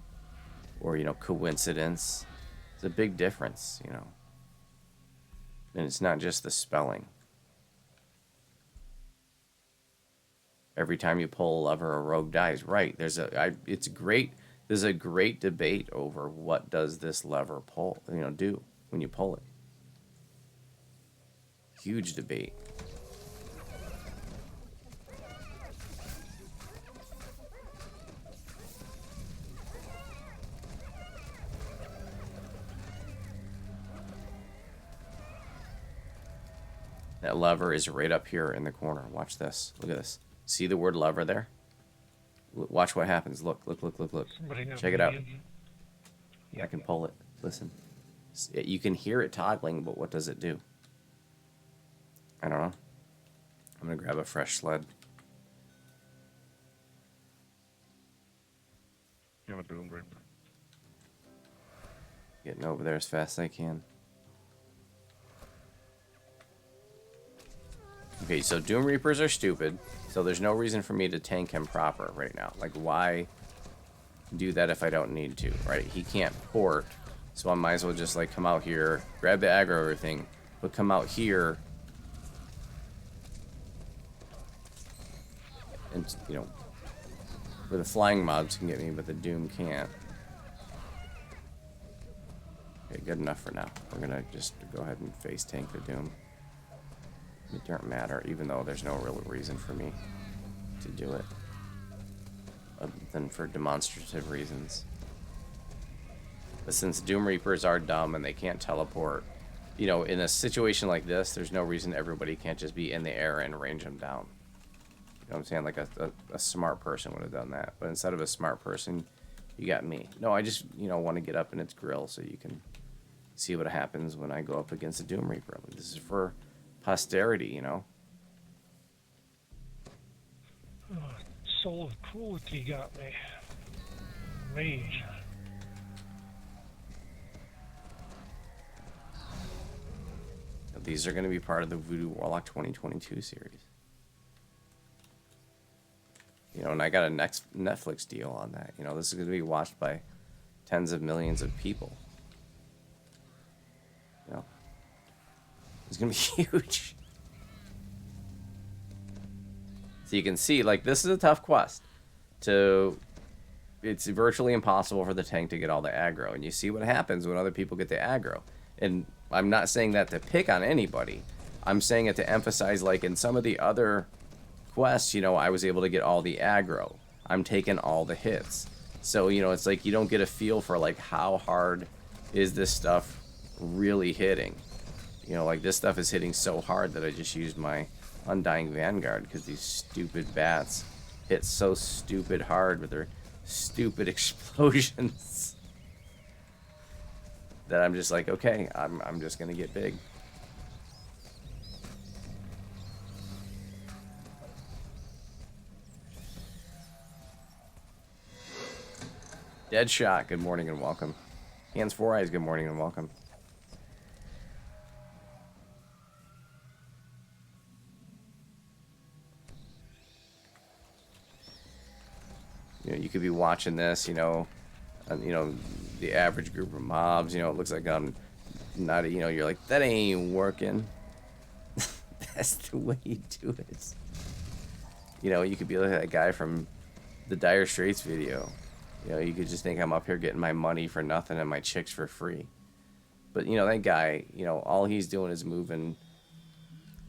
Speaker 1: or, you know, coincidence. It's a big difference, you know. And it's not just the spelling. Every time you pull a lever, a rogue dies. Right. It's great. There's a great debate over what does this lever do when you pull it. Huge debate. That lever is right up here in the corner. Watch this. Look at this. See the word lever there? Watch what happens. Look. Check it out. I can pull it. Listen. You can hear it toggling, but what does it do? I don't know. I'm going to grab a fresh sled.
Speaker 3: Doom Reaper.
Speaker 1: Getting over there as fast as I can. Okay, so Doom Reapers are stupid, so there's no reason for me to tank him proper right now. Like, why do that if I don't need to, right? He can't port, so I might as well just, like, come out here, grab the aggro everything, but come out here and, you know, where the flying mobs can get me, but the Doom can't. Okay, good enough for now. We're gonna just go ahead and face tank the Doom. It don't matter, even though there's no real reason for me to do it, other than for demonstrative reasons. But since Doom Reapers are dumb and they can't teleport, you know, in a situation like this, there's no reason everybody can't just be in the air and range them down. You know what I'm saying? Like a smart person would have done that. But instead of a smart person, you got me. No, I just, you know, want to get up in its grill so you can see what happens when I go up against a Doom Reaper. This is for posterity, you know.
Speaker 2: Soul of Cruelty got me. Mage.
Speaker 1: These are going to be part of the Voodu Warlock 2022 series. You know, and I got a next Netflix deal on that. You know, this is going to be watched by tens of millions of people. You know, it's going to be huge. So you can see, like, this is a tough quest. It's virtually impossible for the tank to get all the aggro. And you see what happens when other people get the aggro. And I'm not saying that to pick on anybody. I'm saying it to emphasize, like, in some of the other quests, you know, I was able to get all the aggro. I'm taking all the hits. So, you know, it's like you don't get a feel for, like, how hard is this stuff really hitting. You know, like, this stuff is hitting so hard that I just used my Undying Vanguard because these stupid bats hit so stupid hard with their stupid explosions that I'm just like, okay, I'm just gonna get big. Deadshot, good morning and welcome. Hands Four Eyes, good morning and welcome. You know, you could be watching this, you know, the average group of mobs, you know, it looks like I'm not, you know, you're like, that ain't working. That's the way you do it. You know, you could be like that guy from the Dire Straits video. You know, you could just think I'm up here getting my money for nothing and my chicks for free. But, you know, that guy, you know, all he's doing is moving,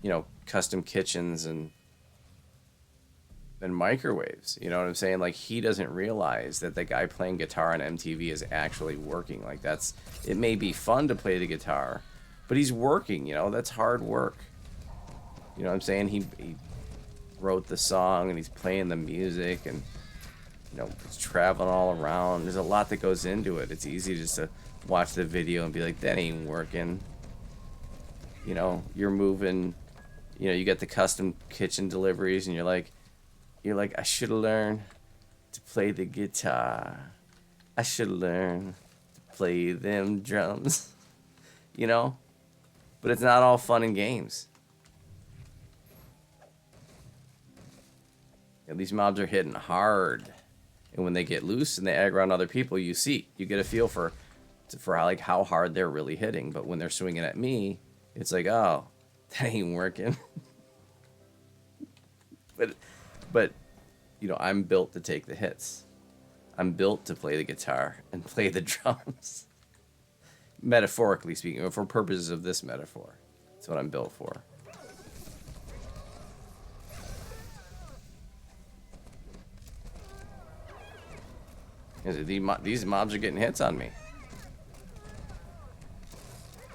Speaker 1: you know, custom kitchens and microwaves. You know what I'm saying? Like, he doesn't realize that the guy playing guitar on MTV is actually working. Like, it may be fun to play the guitar, but he's working, you know, that's hard work. You know what I'm saying? He wrote the song and he's playing the music and, you know, it's traveling all around. There's a lot that goes into it. It's easy just to watch the video and be like, that ain't working. You know, you're moving, you know, you get the custom kitchen deliveries and you're like, I should have learned to play the guitar. I should have learned to play them drums. You know? But it's not all fun and games. You know, these mobs are hitting hard. And when they get loose and they aggro on other people, you get a feel for like how hard they're really hitting. But when they're swinging at me, it's like, oh, that ain't working. But, you know, I'm built to take the hits. I'm built to play the guitar and play the drums. Metaphorically speaking, for purposes of this metaphor. That's what I'm built for. These mobs are getting hits on me.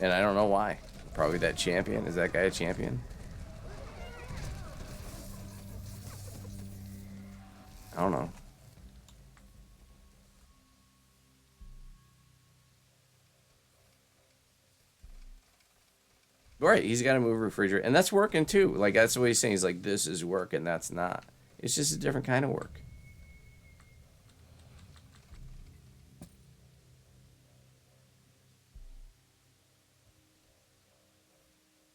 Speaker 1: And I don't know why. Probably that champion. Is that guy a champion? I don't know. Right, he's got to move refrigerator. And that's working too. Like, that's what he's saying. He's like, this is work and that's not. It's just a different kind of work.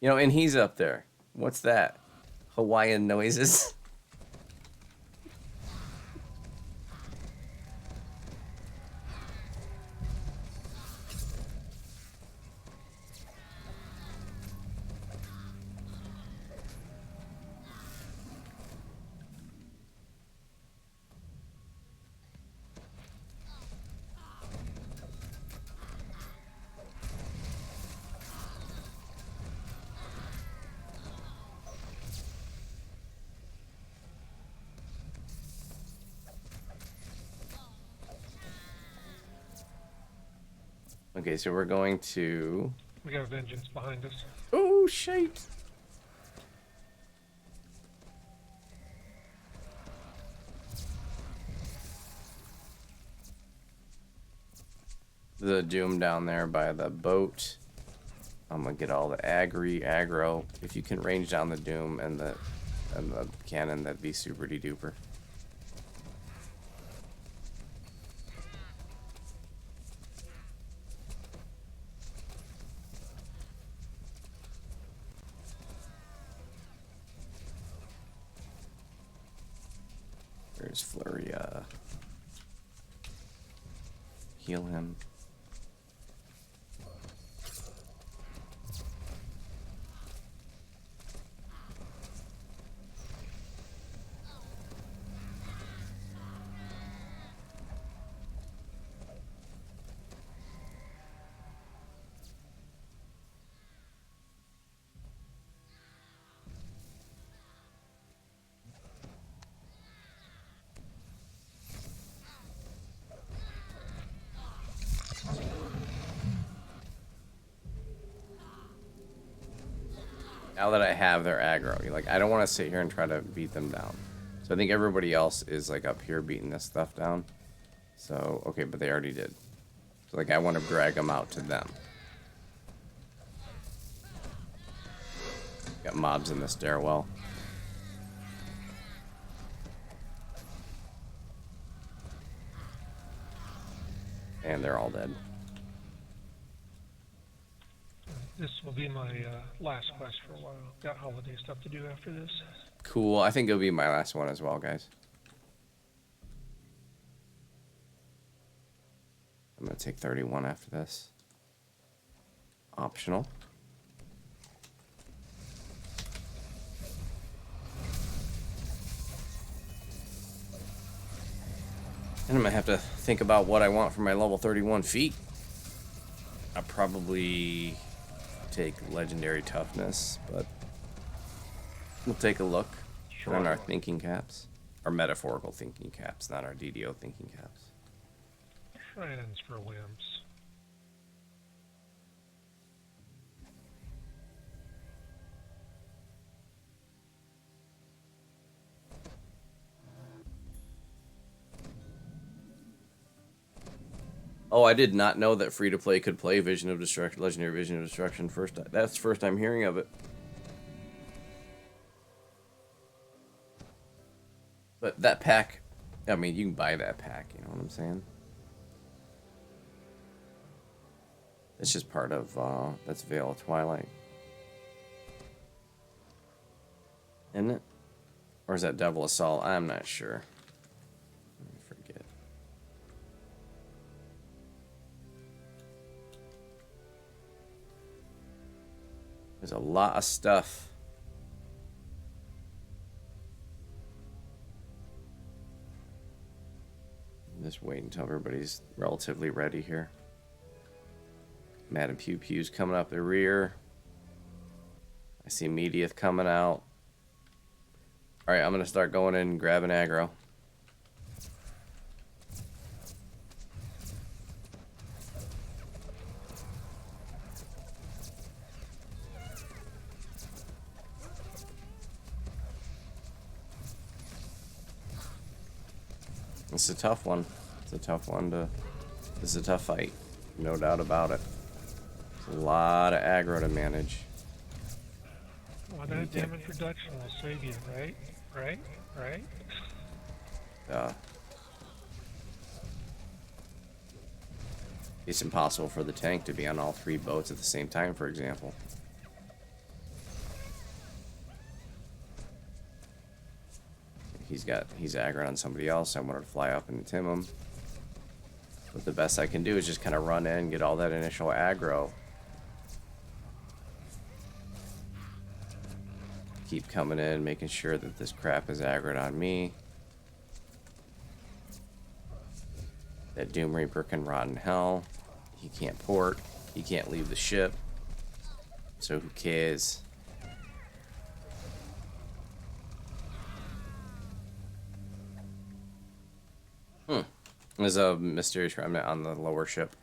Speaker 1: You know, and he's up there. What's that? Hawaiian noises. Okay, so we're going to...
Speaker 2: We got vengeance behind us.
Speaker 1: Oh, shite. The Doom down there by the boat. I'm gonna get all the aggro. If you can range down the Doom and the cannon, that'd be super duper. There's Fluria. Heal him. Now that I have their aggro, like I don't want to sit here and try to beat them down. So I think everybody else is like up here beating this stuff down. So okay, but they already did. So like I want to drag them out to them. Got mobs in the stairwell. And they're all dead.
Speaker 2: This will be my last quest for a while. Got holiday stuff to do after this.
Speaker 1: Cool. I think it'll be my last one as well, guys. I'm going to take 31 after this. Optional. And I'm going to have to think about what I want for my level 31 feat. I'll probably take legendary toughness, but we'll take a look on our thinking caps. Our metaphorical thinking caps, not our DDO thinking caps.
Speaker 2: Friends for wimps.
Speaker 1: Oh, I did not know that free-to-play could play Vision of Destruction, Legendary Vision of Destruction first. That's the first time hearing of it. But that pack, I mean, you can buy that pack, you know what I'm saying? It's just part of, that's Veil of Twilight. Isn't it? Or is that Devil Assault? I'm not sure. I forget. There's a lot of stuff. Just wait until everybody's relatively ready here. Madam Pew Pew's coming up the rear. I see Mediath coming out. Alright, I'm gonna start going in and grabbing aggro. It's a tough one. It's a tough one to... This is a tough fight. No doubt about it. It's a lot of aggro to manage.
Speaker 2: Well, that damage reduction will save you, right? Right?
Speaker 1: It's impossible for the tank to be on all three boats at the same time, for example. he's aggroed on somebody else. I wanted to fly up and tim him. But the best I can do is just kind of run in, get all that initial aggro. Keep coming in, making sure that this crap is aggroed on me. That Doom Reaper can rot in hell. He can't port. He can't leave the ship. So who cares? There's a mysterious remnant on the lower ship.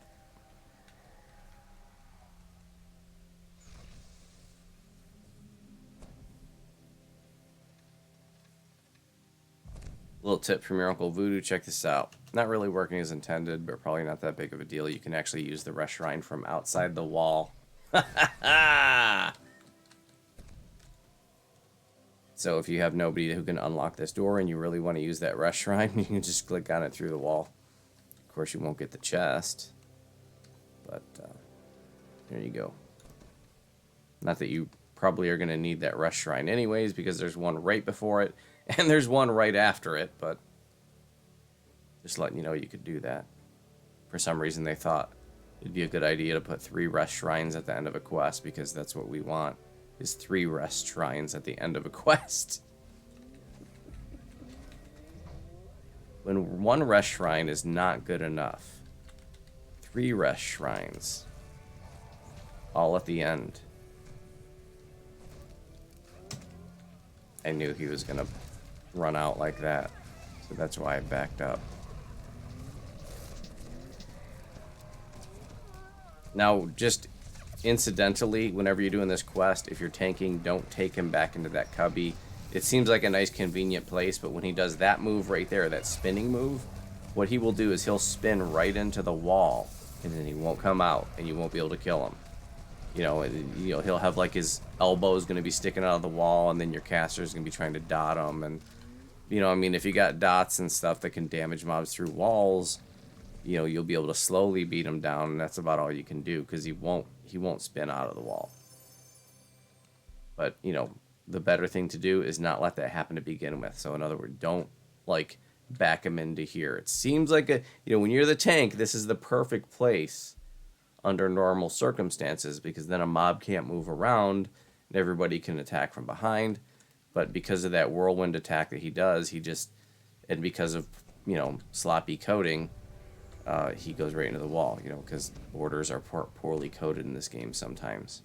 Speaker 1: Little tip from your Uncle Voodoo, check this out. Not really working as intended, but probably not that big of a deal. You can actually use the Rush Shrine from outside the wall. So if you have nobody who can unlock this door and you really want to use that Rush Shrine, you can just click on it through the wall. Of course, you won't get the chest, but there you go. Not that you probably are going to need that Rush Shrine anyways, because there's one right before it, and there's one right after it, but just letting you know you could do that. For some reason, they thought it'd be a good idea to put 3 rest shrines at the end of a quest, because that's what we want, is 3 rest shrines at the end of a quest. When 1 rest shrine is not good enough, 3 rest shrines, all at the end. I knew he was gonna run out like that, so that's why I backed up. Now, just incidentally, whenever you're doing this quest, if you're tanking, don't take him back into that cubby. It seems like a nice, convenient place, but when he does that move right there, that spinning move, what he will do is he'll spin right into the wall, and then he won't come out, and you won't be able to kill him. You know, he'll have like his elbows going to be sticking out of the wall, and then your caster's going to be trying to dot him. And, you know, I mean, if you got dots and stuff that can damage mobs through walls, you know, you'll be able to slowly beat him down, and that's about all you can do, because he won't spin out of the wall. But, you know, the better thing to do is not let that happen to begin with. So in other words, don't like back him into here. It seems like when you're the tank, this is the perfect place under normal circumstances, because then a mob can't move around and everybody can attack from behind. But because of that whirlwind attack that he does, and because of, sloppy coding, he goes right into the wall, because borders are poorly coded in this game sometimes.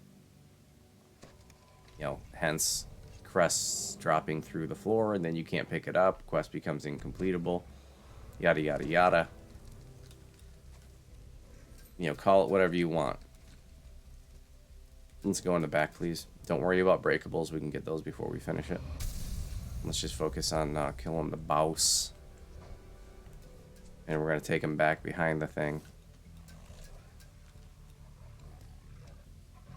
Speaker 1: Hence crests dropping through the floor, and then you can't pick it up. Quest becomes incompletable. Yada, yada, yada. Call it whatever you want. Let's go in the back, please. Don't worry about breakables. We can get those before we finish it. Let's just focus on killing the boss. And we're going to take him back behind the thing.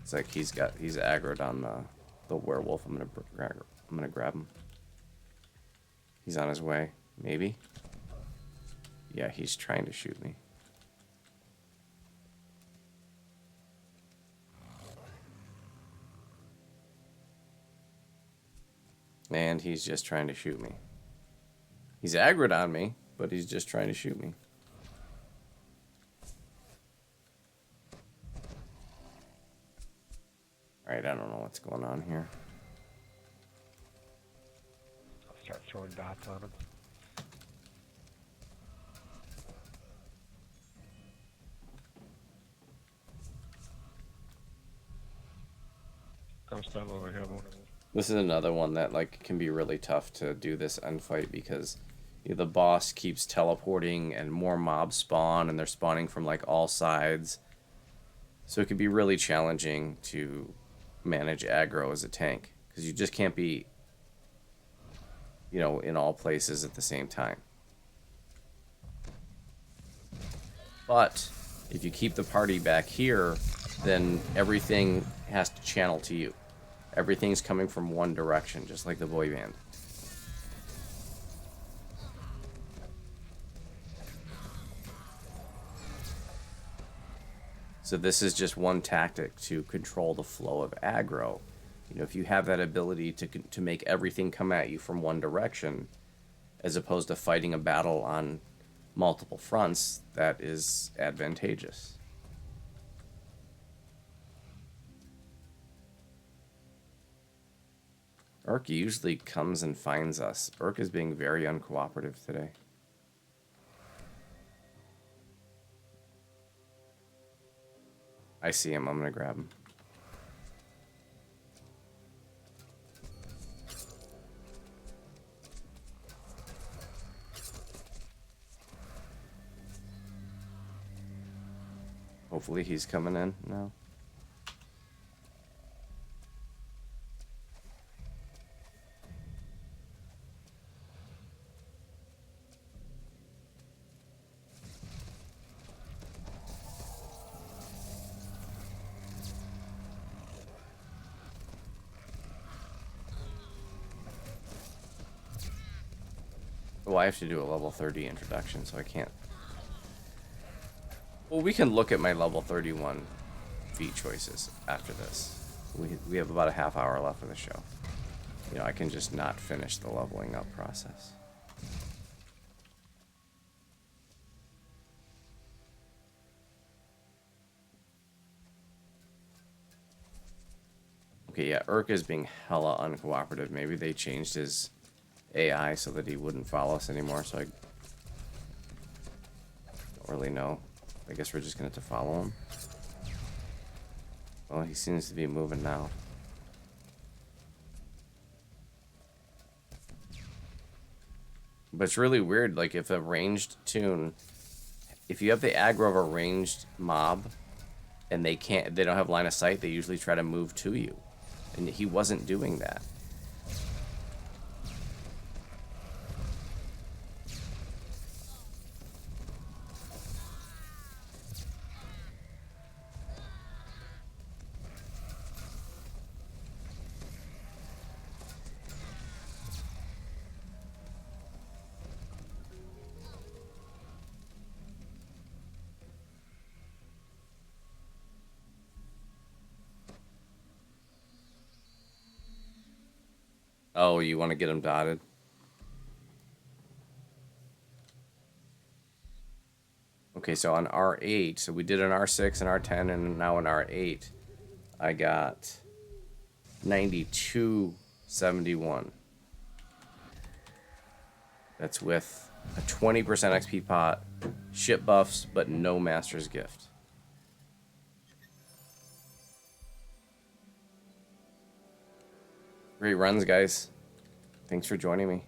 Speaker 1: It's like he's aggroed on the werewolf. I'm gonna grab him. He's on his way. Maybe. Yeah, he's trying to shoot me. And he's just trying to shoot me. He's aggroed on me, but he's just trying to shoot me. Alright, I don't know what's going on here.
Speaker 2: I'll start throwing dots on him. I'm still over here.
Speaker 1: This is another one that can be really tough to do this end fight, because the boss keeps teleporting and more mobs spawn, and they're spawning from all sides. So it can be really challenging to manage aggro as a tank, because you just can't be in all places at the same time. But if you keep the party back here, then everything has to channel to you. Everything's coming from one direction, just like the boy band. So this is just one tactic to control the flow of aggro. If you have that ability to make everything come at you from one direction, as opposed to fighting a battle on multiple fronts. That is advantageous. Urk usually comes and finds us. Urk is being very uncooperative today. I see him. I'm going to grab him. Hopefully he's coming in now. Well, I have to do a level 30 introduction, so I can't. Well, we can look at my level 31 feat choices after this. We have about a half hour left of the show. You know, I can just not finish the leveling up process. Okay, yeah, Urk is being hella uncooperative. Maybe they changed his AI so that he wouldn't follow us anymore, so I don't really know. I guess we're just gonna have to follow him. Well, he seems to be moving now. But it's really weird, like if a ranged tune, if you have the aggro of a ranged mob and they don't have line of sight, they usually try to move to you. And he wasn't doing that. Oh, you want to get him dotted? Okay, so on R8, so we did an R6 and R10, and now an R8, I got 9271. That's with a 20% XP pot, ship buffs, but no Master's Gift. Great runs, guys. Thanks for joining me.